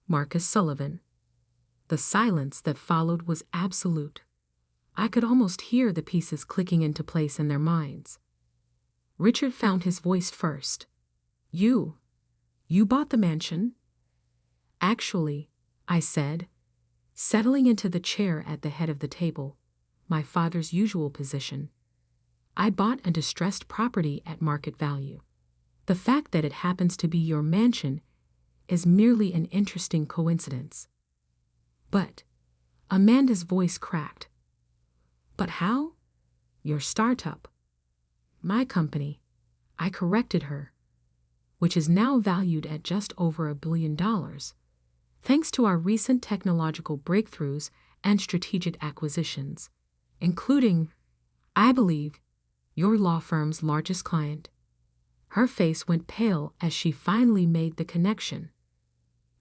Marcus Sullivan. The silence that followed was absolute. I could almost hear the pieces clicking into place in their minds. Richard found his voice first. You bought the mansion?" "Actually," I said, settling into the chair at the head of the table, my father's usual position. "I bought a distressed property at market value. The fact that it happens to be your mansion is merely an interesting coincidence." "But," Amanda's voice cracked. "But how?" "Your startup." "My company," I corrected her, "which is now valued at just over $1 billion, thanks to our recent technological breakthroughs and strategic acquisitions, including, I believe, your law firm's largest client." Her face went pale as she finally made the connection.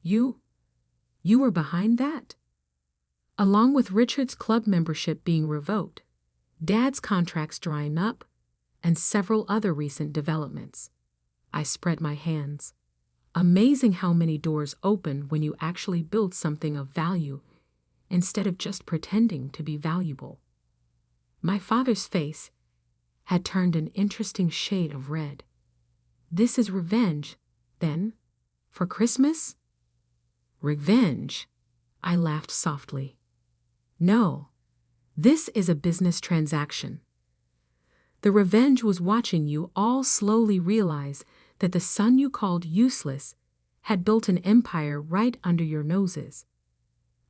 You were behind that?" "Along with Richard's club membership being revoked, Dad's contracts drying up, and several other recent developments." I spread my hands. Amazing how many doors open when you actually build something of value instead of just pretending to be valuable. My father's face had turned an interesting shade of red. "This is revenge, then, for Christmas?" "Revenge?" I laughed softly. "No, this is a business transaction. The revenge was watching you all slowly realize that the son you called useless had built an empire right under your noses.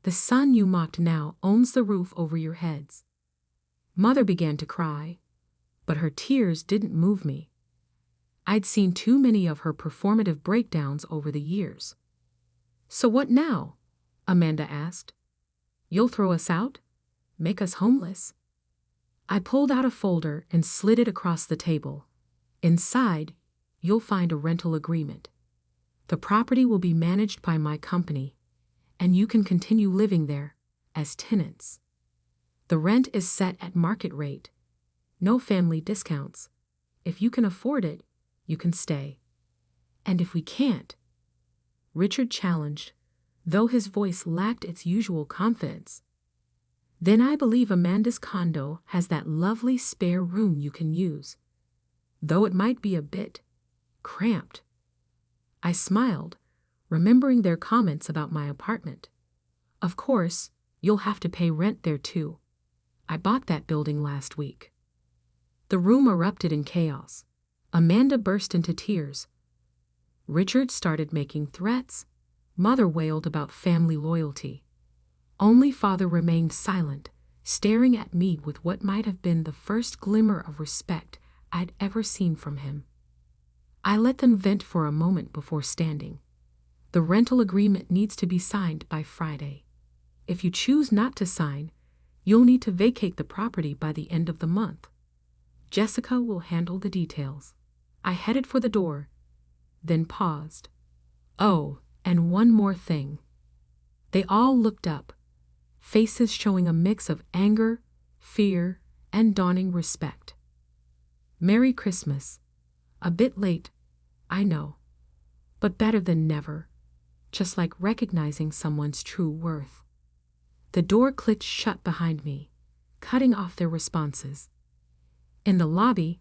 The son you mocked now owns the roof over your heads." Mother began to cry, but her tears didn't move me. I'd seen too many of her performative breakdowns over the years. "So what now?" Amanda asked. "You'll throw us out? Make us homeless?" I pulled out a folder and slid it across the table. "Inside, you'll find a rental agreement. The property will be managed by my company, and you can continue living there as tenants. The rent is set at market rate. No family discounts. If you can afford it, you can stay. And if we can't," Richard challenged, though his voice lacked its usual confidence, "then I believe Amanda's condo has that lovely spare room you can use, though it might be a bit cramped." I smiled, remembering their comments about my apartment. "Of course, you'll have to pay rent there too. I bought that building last week." The room erupted in chaos. Amanda burst into tears. Richard started making threats. Mother wailed about family loyalty. Only father remained silent, staring at me with what might have been the first glimmer of respect I'd ever seen from him. I let them vent for a moment before standing. The rental agreement needs to be signed by Friday. If you choose not to sign, you'll need to vacate the property by the end of the month. Jessica will handle the details. I headed for the door, then paused. Oh, and one more thing. They all looked up, faces showing a mix of anger, fear, and dawning respect. Merry Christmas. A bit late, I know, but better than never, just like recognizing someone's true worth. The door clicked shut behind me, cutting off their responses. In the lobby,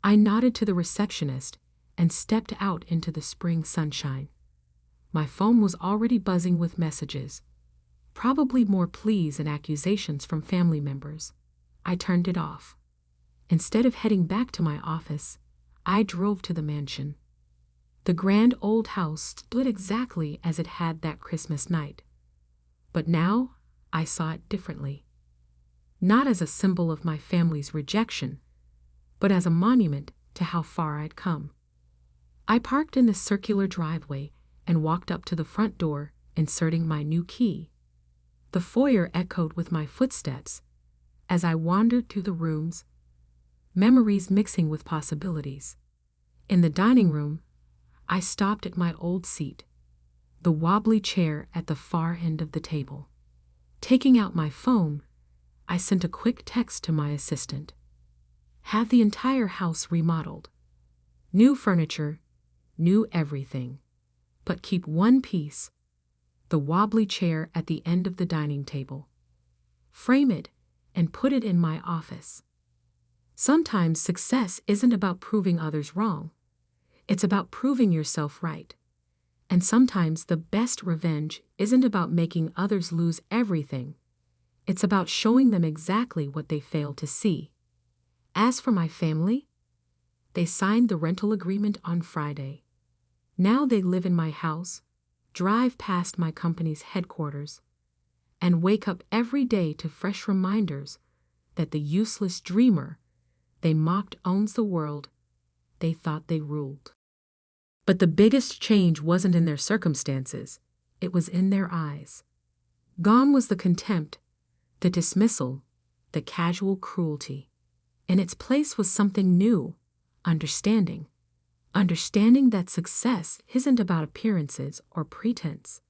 I nodded to the receptionist and stepped out into the spring sunshine. My phone was already buzzing with messages, probably more pleas and accusations from family members. I turned it off. Instead of heading back to my office, I drove to the mansion. The grand old house stood exactly as it had that Christmas night. But now I saw it differently. Not as a symbol of my family's rejection, but as a monument to how far I'd come. I parked in the circular driveway and walked up to the front door, inserting my new key. The foyer echoed with my footsteps as I wandered through the rooms, memories mixing with possibilities. In the dining room, I stopped at my old seat, the wobbly chair at the far end of the table. Taking out my phone, I sent a quick text to my assistant. Have the entire house remodeled. New furniture, new everything. But keep one piece, the wobbly chair at the end of the dining table. Frame it and put it in my office. Sometimes success isn't about proving others wrong. It's about proving yourself right. And sometimes the best revenge isn't about making others lose everything. It's about showing them exactly what they failed to see. As for my family, they signed the rental agreement on Friday. Now they live in my house, drive past my company's headquarters, and wake up every day to fresh reminders that the useless dreamer they mocked owns the world they thought they ruled. But the biggest change wasn't in their circumstances, it was in their eyes. Gone was the contempt, the dismissal, the casual cruelty. In its place was something new, understanding. Understanding that success isn't about appearances or pretense.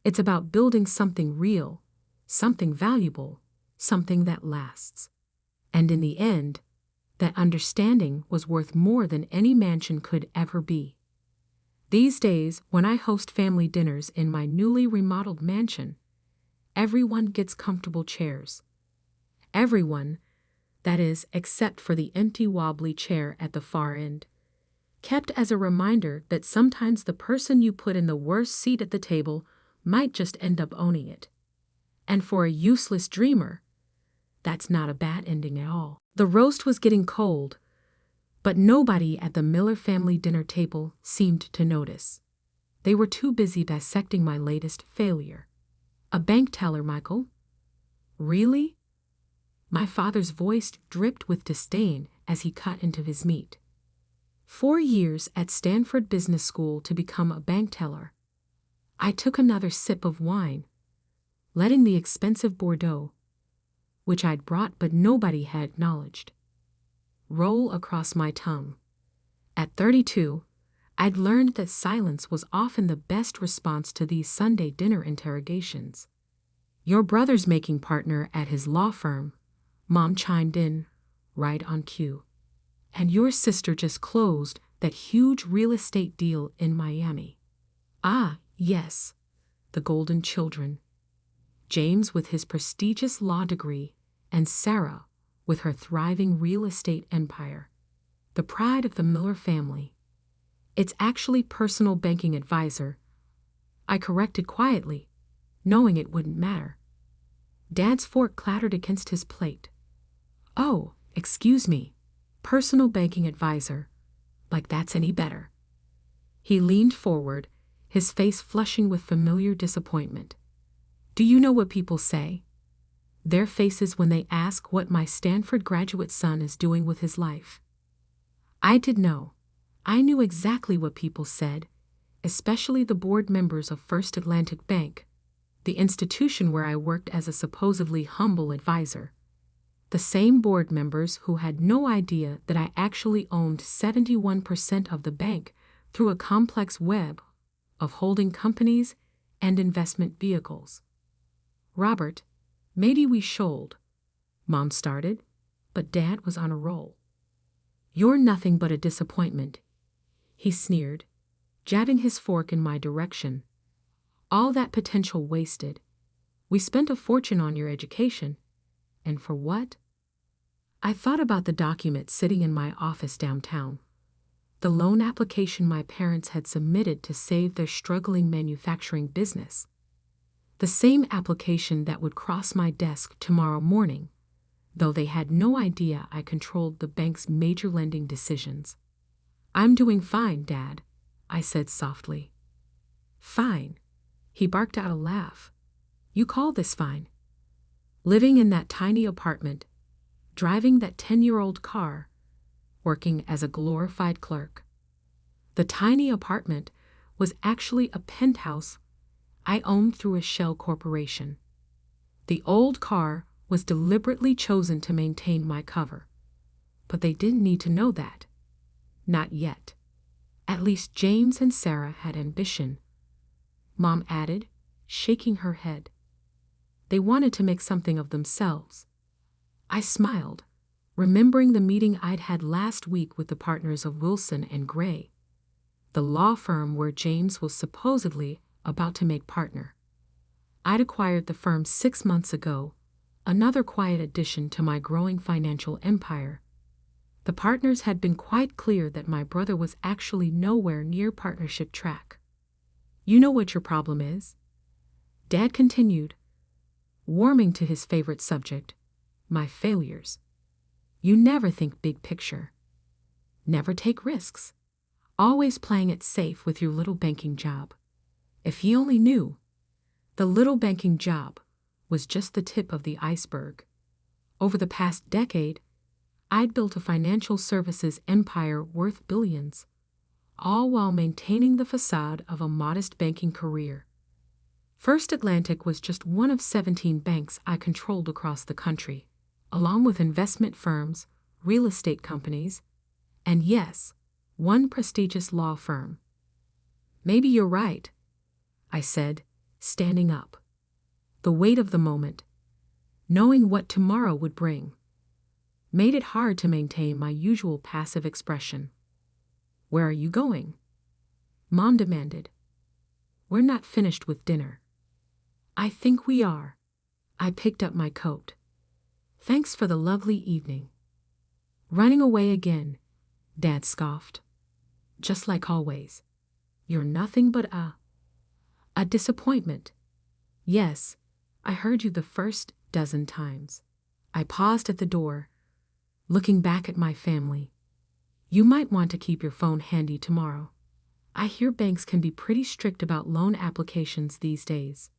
It's about building something real, something valuable, something that lasts. And in the end, that understanding was worth more than any mansion could ever be. These days, when I host family dinners in my newly remodeled mansion, everyone gets comfortable chairs. Everyone, that is, except for the empty wobbly chair at the far end, kept as a reminder that sometimes the person you put in the worst seat at the table might just end up owning it. And for a useless dreamer, that's not a bad ending at all. The roast was getting cold, but nobody at the Miller family dinner table seemed to notice. They were too busy dissecting my latest failure. A bank teller, Michael? Really? My father's voice dripped with disdain as he cut into his meat. 4 years at Stanford Business School to become a bank teller. I took another sip of wine, letting the expensive Bordeaux, which I'd brought but nobody had acknowledged, roll across my tongue. At 32, I'd learned that silence was often the best response to these Sunday dinner interrogations. Your brother's making partner at his law firm, Mom chimed in, right on cue. And your sister just closed that huge real estate deal in Miami. Ah, yes, the golden children. James with his prestigious law degree, and Sarah with her thriving real estate empire. The pride of the Miller family. It's actually personal banking advisor, I corrected quietly, knowing it wouldn't matter. Dad's fork clattered against his plate. Oh, excuse me, personal banking advisor, like that's any better. He leaned forward, his face flushing with familiar disappointment. Do you know what people say? Their faces when they ask what my Stanford graduate son is doing with his life. I did know. I knew exactly what people said, especially the board members of First Atlantic Bank, the institution where I worked as a supposedly humble advisor. The same board members who had no idea that I actually owned 71% of the bank through a complex web of holding companies and investment vehicles. Robert, maybe we should, Mom started, but Dad was on a roll. You're nothing but a disappointment, he sneered, jabbing his fork in my direction. All that potential wasted. We spent a fortune on your education. And for what? I thought about the document sitting in my office downtown. The loan application my parents had submitted to save their struggling manufacturing business. The same application that would cross my desk tomorrow morning, though they had no idea I controlled the bank's major lending decisions. I'm doing fine, Dad, I said softly. Fine, he barked out a laugh. You call this fine? Living in that tiny apartment, driving that 10-year-old car, working as a glorified clerk. The tiny apartment was actually a penthouse I owned through a shell corporation. The old car was deliberately chosen to maintain my cover. But they didn't need to know that. Not yet. At least James and Sarah had ambition, Mom added, shaking her head. They wanted to make something of themselves. I smiled, remembering the meeting I'd had last week with the partners of Wilson and Gray, the law firm where James was supposedly about to make partner. I'd acquired the firm 6 months ago, another quiet addition to my growing financial empire. The partners had been quite clear that my brother was actually nowhere near partnership track. You know what your problem is? Dad continued, warming to his favorite subject, my failures. You never think big picture. Never take risks. Always playing it safe with your little banking job. If he only knew, the little banking job was just the tip of the iceberg. Over the past decade, I'd built a financial services empire worth billions, all while maintaining the facade of a modest banking career. First Atlantic was just one of 17 banks I controlled across the country, along with investment firms, real estate companies, and yes, one prestigious law firm. Maybe you're right, I said, standing up. The weight of the moment, knowing what tomorrow would bring, made it hard to maintain my usual passive expression. Where are you going? Mom demanded. We're not finished with dinner. I think we are. I picked up my coat. Thanks for the lovely evening. Running away again, Dad scoffed. Just like always. You're nothing but a disappointment. Yes, I heard you the first dozen times. I paused at the door, looking back at my family. You might want to keep your phone handy tomorrow. I hear banks can be pretty strict about loan applications these days.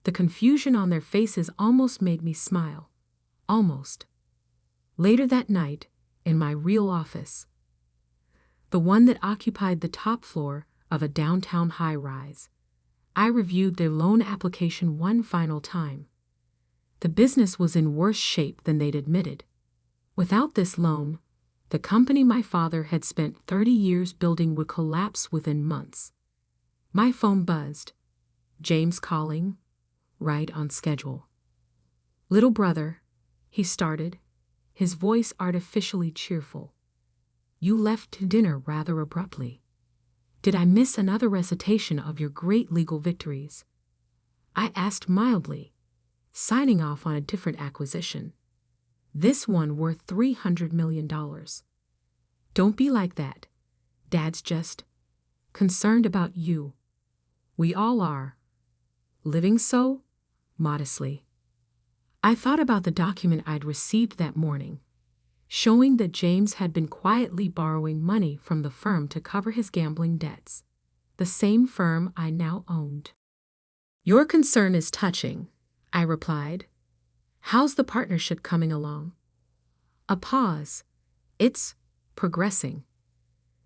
The confusion on their faces almost made me smile. Almost. Later that night, in my real office, the one that occupied the top floor of a downtown high-rise, I reviewed their loan application one final time. The business was in worse shape than they'd admitted. Without this loan, the company my father had spent 30 years building would collapse within months. My phone buzzed. James calling, right on schedule. Little brother, he started, his voice artificially cheerful. You left to dinner rather abruptly. Did I miss another recitation of your great legal victories? I asked mildly, signing off on a different acquisition. This one worth $300 million. Don't be like that. Dad's just concerned about you. We all are. Living so? Modestly. I thought about the document I'd received that morning, showing that James had been quietly borrowing money from the firm to cover his gambling debts. The the same firm I now owned. Your concern is touching, I replied. How's the partnership coming along? A pause. It's progressing.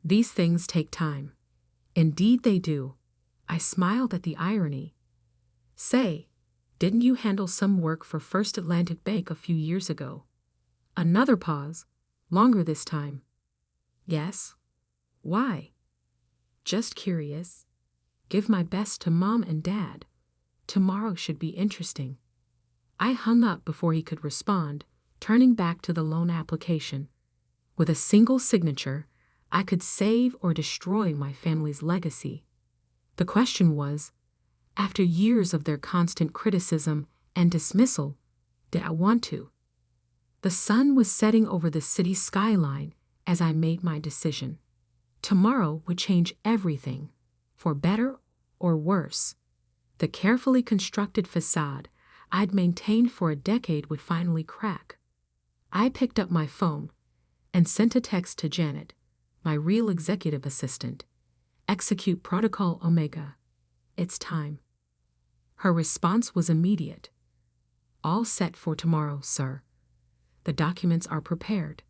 These things take time. Indeed they do. I smiled at the irony. Say, didn't you handle some work for First Atlantic Bank a few years ago? Another pause, longer this time. Yes. Why? Just curious. Give my best to Mom and Dad. Tomorrow should be interesting. I hung up before he could respond, turning back to the loan application. With a single signature, I could save or destroy my family's legacy. The question was, after years of their constant criticism and dismissal, did I want to? The sun was setting over the city skyline as I made my decision. Tomorrow would change everything, for better or worse. The carefully constructed facade I'd maintained for a decade would finally crack. I picked up my phone and sent a text to Janet, my real executive assistant. Execute Protocol Omega. It's time. Her response was immediate. All set for tomorrow, sir. The documents are prepared.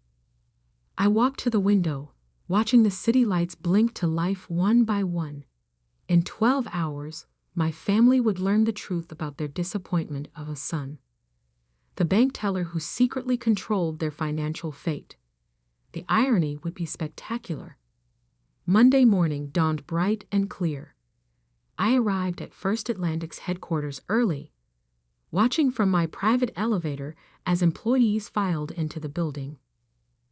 I walked to the window, watching the city lights blink to life one by one. In 12 hours, my family would learn the truth about their disappointment of a son. The bank teller who secretly controlled their financial fate. The irony would be spectacular. Monday morning dawned bright and clear. I arrived at First Atlantic's headquarters early, watching from my private elevator as employees filed into the building.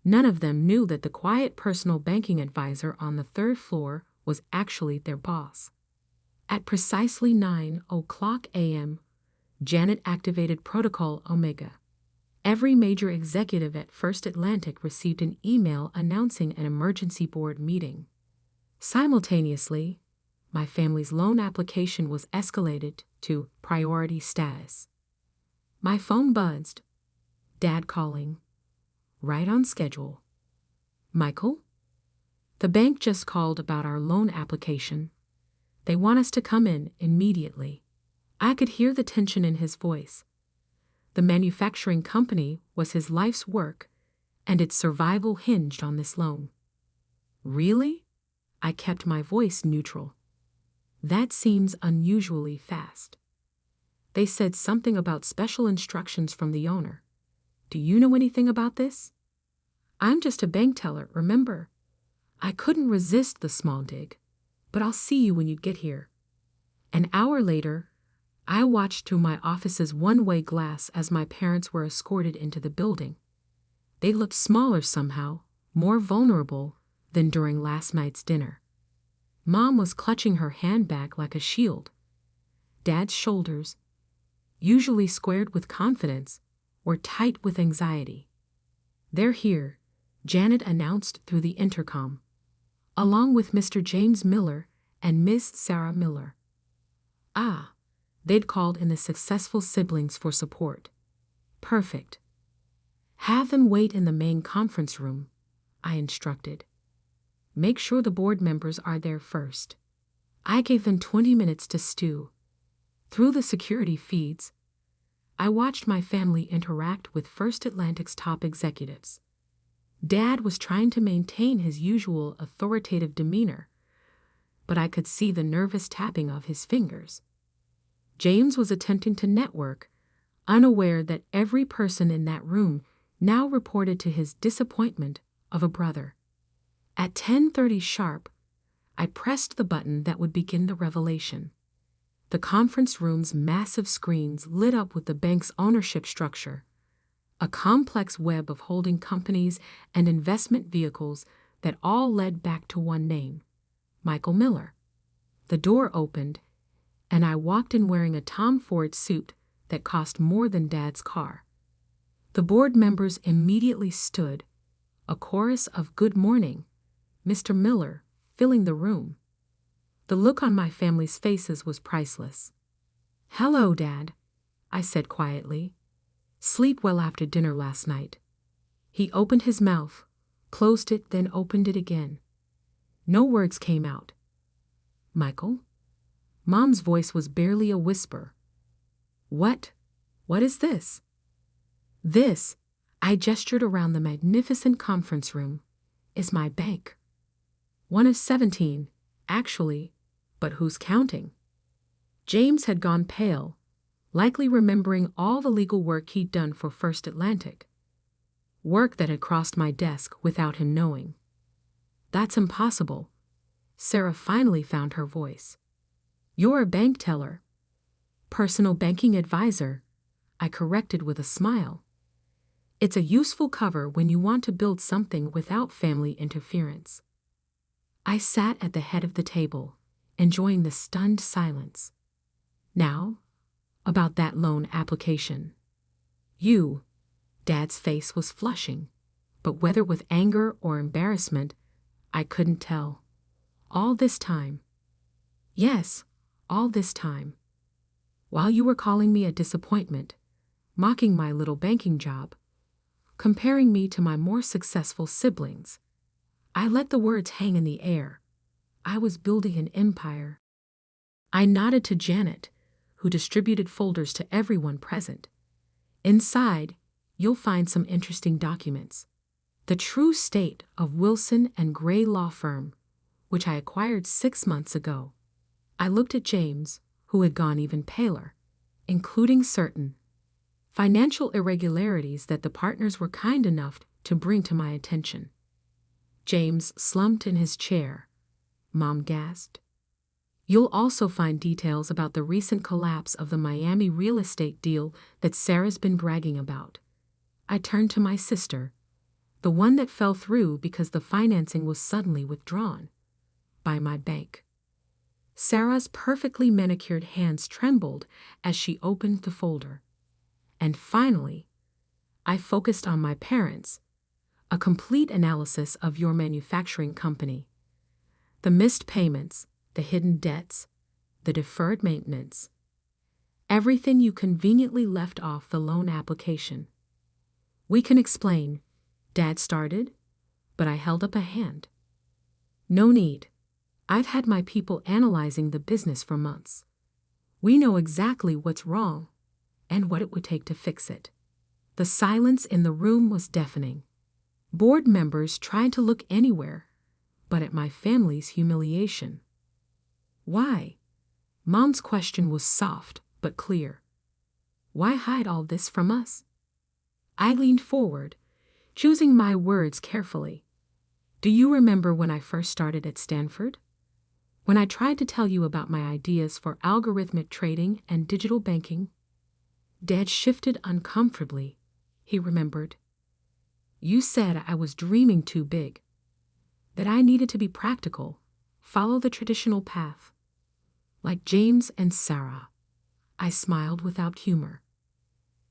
None of them knew that the quiet personal banking advisor on the third floor was actually their boss. At precisely 9:00 a.m., Janet activated Protocol Omega. Every major executive at First Atlantic received an email announcing an emergency board meeting. Simultaneously, my family's loan application was escalated to priority status. My phone buzzed. Dad calling. Right on schedule. Michael? The bank just called about our loan application. They want us to come in immediately. I could hear the tension in his voice. The manufacturing company was his life's work, and its survival hinged on this loan. Really? I kept my voice neutral. That seems unusually fast. They said something about special instructions from the owner. Do you know anything about this? I'm just a bank teller, remember? I couldn't resist the small dig, but I'll see you when you get here. An hour later, I watched through my office's one-way glass as my parents were escorted into the building. They looked smaller somehow, more vulnerable than during last night's dinner. Mom was clutching her handbag like a shield. Dad's shoulders, usually squared with confidence, were tight with anxiety. They're here, Janet announced through the intercom, along with Mr. James Miller and Miss Sarah Miller. Ah, they'd called in the successful siblings for support. Perfect. Have them wait in the main conference room, I instructed. Make sure the board members are there first. I gave them 20 minutes to stew. Through the security feeds, I watched my family interact with First Atlantic's top executives. Dad was trying to maintain his usual authoritative demeanor, but I could see the nervous tapping of his fingers. James was attempting to network, unaware that every person in that room now reported to his disappointment of a brother. At 10:30 sharp, I pressed the button that would begin the revelation. The conference room's massive screens lit up with the bank's ownership structure, a complex web of holding companies and investment vehicles that all led back to one name, Michael Miller. The door opened, and I walked in wearing a Tom Ford suit that cost more than Dad's car. The board members immediately stood, a chorus of "Good morning, Mr. Miller," filling the room. The look on my family's faces was priceless. "Hello, Dad," I said quietly. "Sleep well after dinner last night." He opened his mouth, closed it, then opened it again. No words came out. Michael? Mom's voice was barely a whisper. What? What is this? This, I gestured around the magnificent conference room, is my bank. One of 17, actually, but who's counting? James had gone pale, likely remembering all the legal work he'd done for First Atlantic. Work that had crossed my desk without him knowing. That's impossible. Sarah finally found her voice. You're a bank teller. Personal banking advisor, I corrected with a smile. It's a useful cover when you want to build something without family interference. I sat at the head of the table, enjoying the stunned silence. Now, about that loan application. Dad's face was flushing, but whether with anger or embarrassment, I couldn't tell. All this time. Yes, all this time. While you were calling me a disappointment, mocking my little banking job, comparing me to my more successful siblings, I let the words hang in the air. I was building an empire. I nodded to Janet, who distributed folders to everyone present. Inside, you'll find some interesting documents. The true state of Wilson and Gray Law Firm, which I acquired 6 months ago. I looked at James, who had gone even paler, including certain financial irregularities that the partners were kind enough to bring to my attention. James slumped in his chair. Mom gasped. You'll also find details about the recent collapse of the Miami real estate deal that Sarah's been bragging about. I turned to my sister, the one that fell through because the financing was suddenly withdrawn by my bank. Sarah's perfectly manicured hands trembled as she opened the folder. And finally, I focused on my parents, a complete analysis of your manufacturing company. The missed payments, the hidden debts, the deferred maintenance. Everything you conveniently left off the loan application. We can explain, Dad started, but I held up a hand. No need. I've had my people analyzing the business for months. We know exactly what's wrong and what it would take to fix it. The silence in the room was deafening. Board members tried to look anywhere but at my family's humiliation. Why? Mom's question was soft but clear. Why hide all this from us? I leaned forward, choosing my words carefully. Do you remember when I first started at Stanford? When I tried to tell you about my ideas for algorithmic trading and digital banking? Dad shifted uncomfortably. He remembered. You said I was dreaming too big, that I needed to be practical, follow the traditional path. Like James and Sarah. I smiled without humor.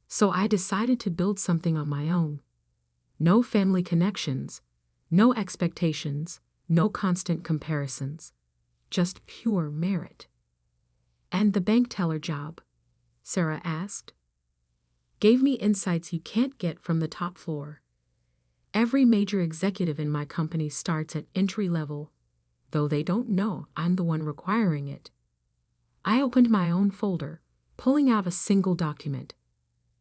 So I decided to build something on my own. No family connections, no expectations, no constant comparisons. Just pure merit. And the bank teller job, Sarah asked, gave me insights you can't get from the top floor. Every major executive in my company starts at entry level, though they don't know I'm the one requiring it. I opened my own folder, pulling out a single document.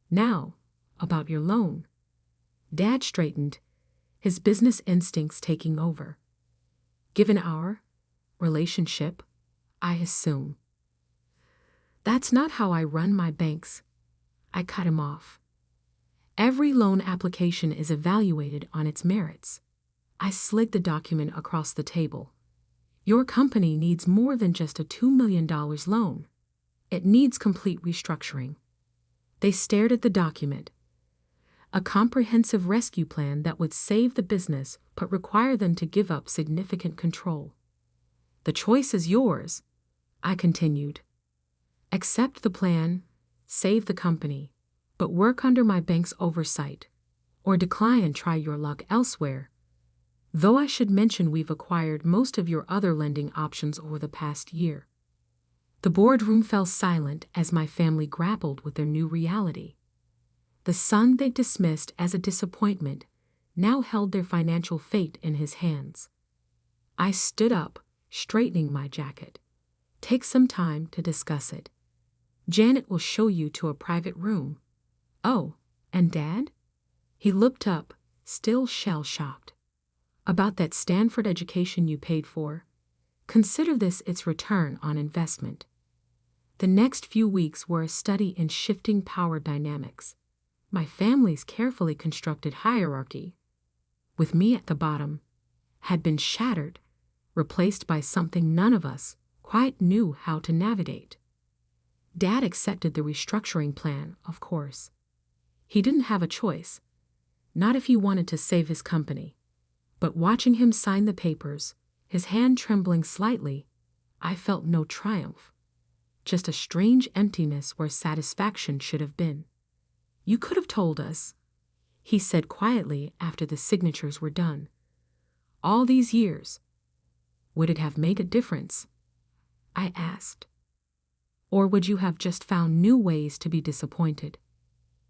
Now, about your loan. Dad straightened, his business instincts taking over. Given our relationship, I assume. That's not how I run my banks. I cut him off. Every loan application is evaluated on its merits. I slid the document across the table. Your company needs more than just a $2 million loan. It needs complete restructuring. They stared at the document. A comprehensive rescue plan that would save the business but require them to give up significant control. The choice is yours, I continued. Accept the plan, save the company, but work under my bank's oversight, or decline and try your luck elsewhere. Though I should mention we've acquired most of your other lending options over the past year. The boardroom fell silent as my family grappled with their new reality. The son they dismissed as a disappointment now held their financial fate in his hands. I stood up, straightening my jacket. Take some time to discuss it. Janet will show you to a private room. Oh, and Dad? He looked up, still shell-shocked. About that Stanford education you paid for? Consider this its return on investment. The next few weeks were a study in shifting power dynamics. My family's carefully constructed hierarchy, with me at the bottom, had been shattered, replaced by something none of us quite knew how to navigate. Dad accepted the restructuring plan, of course. He didn't have a choice, not if he wanted to save his company. But watching him sign the papers, his hand trembling slightly, I felt no triumph, just a strange emptiness where satisfaction should have been. You could have told us, he said quietly after the signatures were done. All these years, would it have made a difference? I asked. Or would you have just found new ways to be disappointed?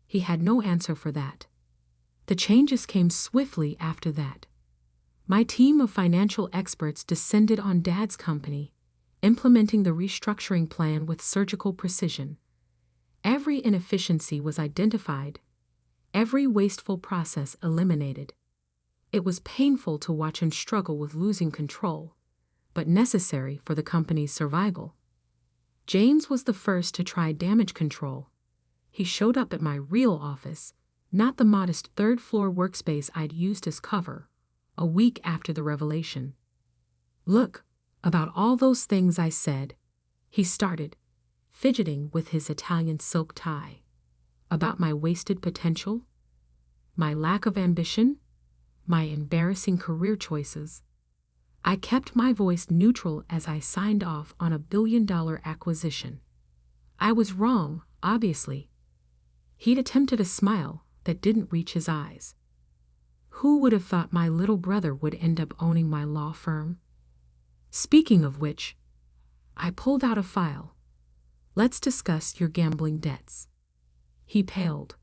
He had no answer for that. The changes came swiftly after that. My team of financial experts descended on Dad's company, implementing the restructuring plan with surgical precision. Every inefficiency was identified, every wasteful process eliminated. It was painful to watch him struggle with losing control, but necessary for the company's survival. James was the first to try damage control. He showed up at my real office, not the modest third-floor workspace I'd used as cover, a week after the revelation. Look, about all those things I said, he started, fidgeting with his Italian silk tie. About my wasted potential, my lack of ambition, my embarrassing career choices. I kept my voice neutral as I signed off on a billion-dollar acquisition. I was wrong, obviously. He'd attempted a smile that didn't reach his eyes. Who would have thought my little brother would end up owning my law firm? Speaking of which, I pulled out a file. Let's discuss your gambling debts. He paled.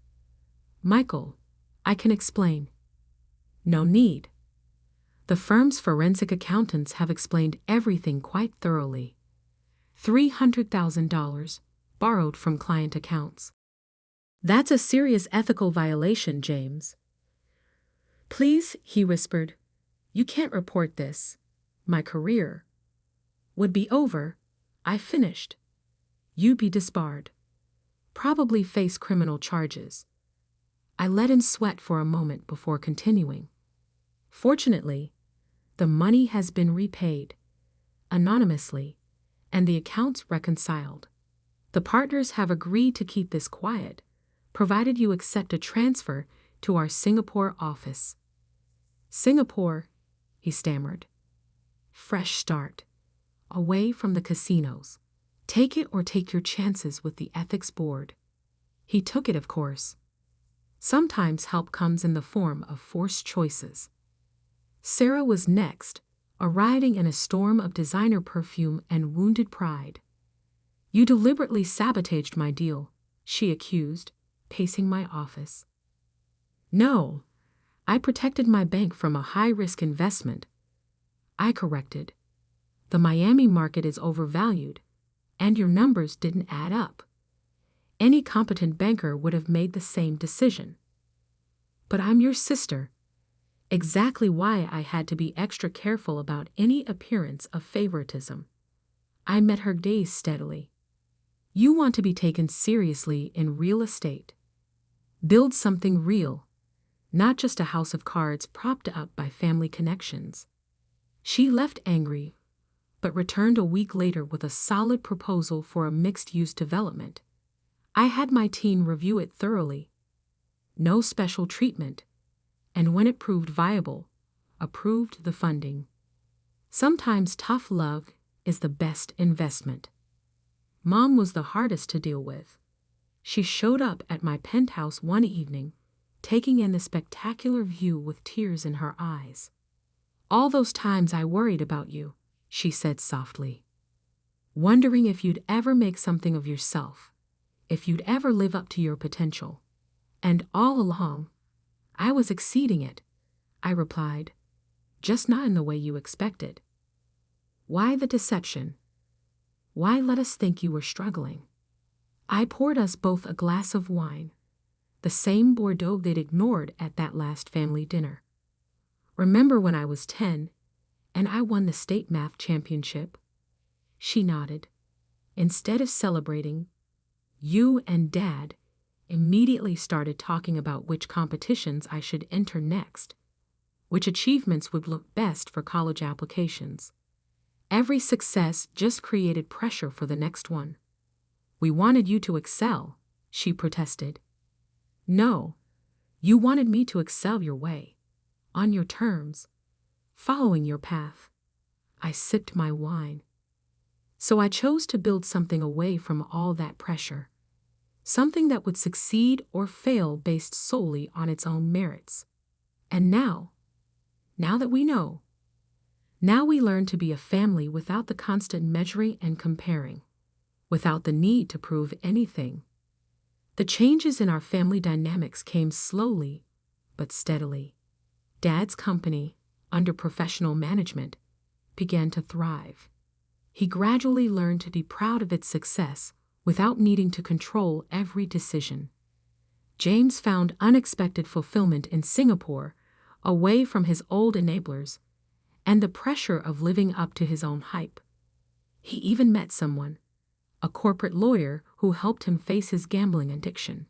Michael, I can explain. No need. The firm's forensic accountants have explained everything quite thoroughly. $300,000 borrowed from client accounts. That's a serious ethical violation, James. Please, he whispered. You can't report this. My career would be over. I finished. You'd be disbarred. Probably face criminal charges. I let in sweat for a moment before continuing. Fortunately, the money has been repaid, anonymously, and the accounts reconciled. The partners have agreed to keep this quiet, provided you accept a transfer to our Singapore office. Singapore, he stammered. Fresh start. Away from the casinos. Take it or take your chances with the ethics board. He took it, of course. Sometimes help comes in the form of forced choices. Sarah was next, arriving in a storm of designer perfume and wounded pride. You deliberately sabotaged my deal, she accused, pacing my office. No, I protected my bank from a high-risk investment. I corrected. The Miami market is overvalued, and your numbers didn't add up. Any competent banker would have made the same decision. But I'm your sister. Exactly why I had to be extra careful about any appearance of favoritism. I met her gaze steadily. You want to be taken seriously in real estate. Build something real, not just a house of cards propped up by family connections. She left angry, but returned a week later with a solid proposal for a mixed-use development. I had my team review it thoroughly. No special treatment, and when it proved viable, approved the funding. Sometimes tough love is the best investment. Mom was the hardest to deal with. She showed up at my penthouse one evening, taking in the spectacular view with tears in her eyes. All those times I worried about you, she said softly. Wondering if you'd ever make something of yourself, if you'd ever live up to your potential. And all along, I was exceeding it, I replied, just not in the way you expected. Why the deception? Why let us think you were struggling? I poured us both a glass of wine, the same Bordeaux they'd ignored at that last family dinner. Remember when I was 10 and I won the state math championship? She nodded. Instead of celebrating, you and Dad immediately started talking about which competitions I should enter next, which achievements would look best for college applications. Every success just created pressure for the next one. We wanted you to excel, she protested. No, you wanted me to excel your way, on your terms, following your path. I sipped my wine. So I chose to build something away from all that pressure, something that would succeed or fail based solely on its own merits. And now that we know, now we learn to be a family without the constant measuring and comparing, without the need to prove anything. The changes in our family dynamics came slowly but steadily. Dad's company, under professional management, began to thrive. He gradually learned to be proud of its success without needing to control every decision. James found unexpected fulfillment in Singapore, away from his old enablers and the pressure of living up to his own hype. He even met someone, a corporate lawyer who helped him face his gambling addiction.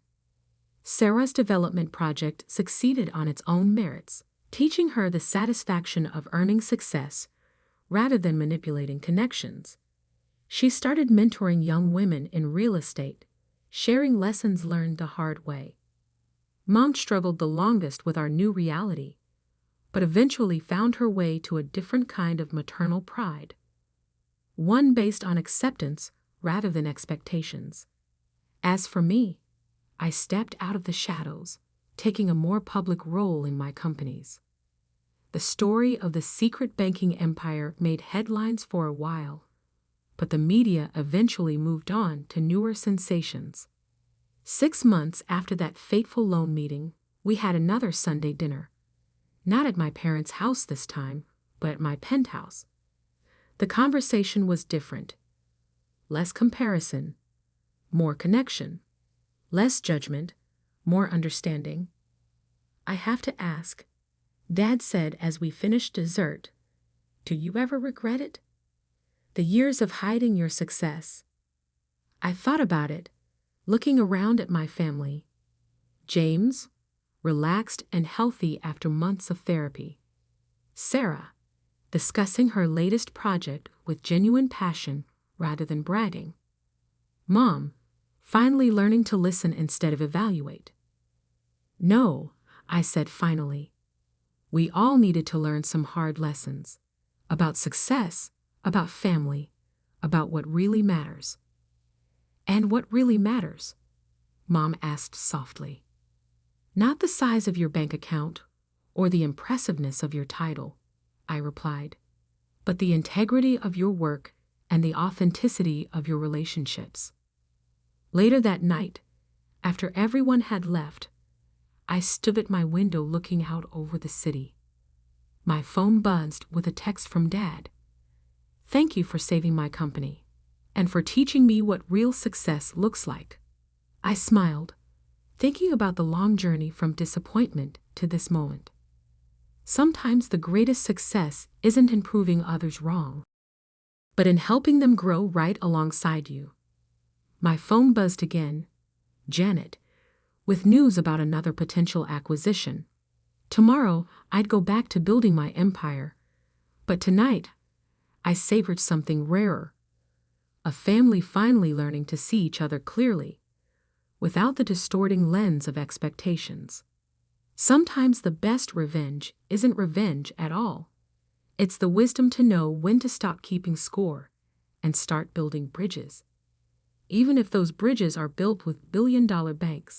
Sarah's development project succeeded on its own merits, teaching her the satisfaction of earning success rather than manipulating connections. She started mentoring young women in real estate, sharing lessons learned the hard way. Mom struggled the longest with our new reality, but eventually found her way to a different kind of maternal pride, one based on acceptance rather than expectations. As for me, I stepped out of the shadows, taking a more public role in my companies. The story of the secret banking empire made headlines for a while, but the media eventually moved on to newer sensations. 6 months after that fateful loan meeting, we had another Sunday dinner. Not at my parents' house this time, but at my penthouse. The conversation was different. Less comparison, more connection. Less judgment, more understanding. I have to ask, Dad said as we finished dessert, do you ever regret it? The years of hiding your success. I thought about it, looking around at my family. James, relaxed and healthy after months of therapy. Sarah, discussing her latest project with genuine passion rather than bragging. Mom, finally learning to listen instead of evaluate. No, I said finally. We all needed to learn some hard lessons about success, about family, about what really matters. And what really matters? Mom asked softly. Not the size of your bank account or the impressiveness of your title, I replied, but the integrity of your work and the authenticity of your relationships. Later that night, after everyone had left, I stood at my window looking out over the city. My phone buzzed with a text from Dad. Thank you for saving my company and for teaching me what real success looks like. I smiled, thinking about the long journey from disappointment to this moment. Sometimes the greatest success isn't in proving others wrong, but in helping them grow right alongside you. My phone buzzed again. Janet, with news about another potential acquisition. Tomorrow, I'd go back to building my empire. But tonight, I savored something rarer. A family finally learning to see each other clearly, without the distorting lens of expectations. Sometimes the best revenge isn't revenge at all. It's the wisdom to know when to stop keeping score and start building bridges, even if those bridges are built with billion-dollar banks.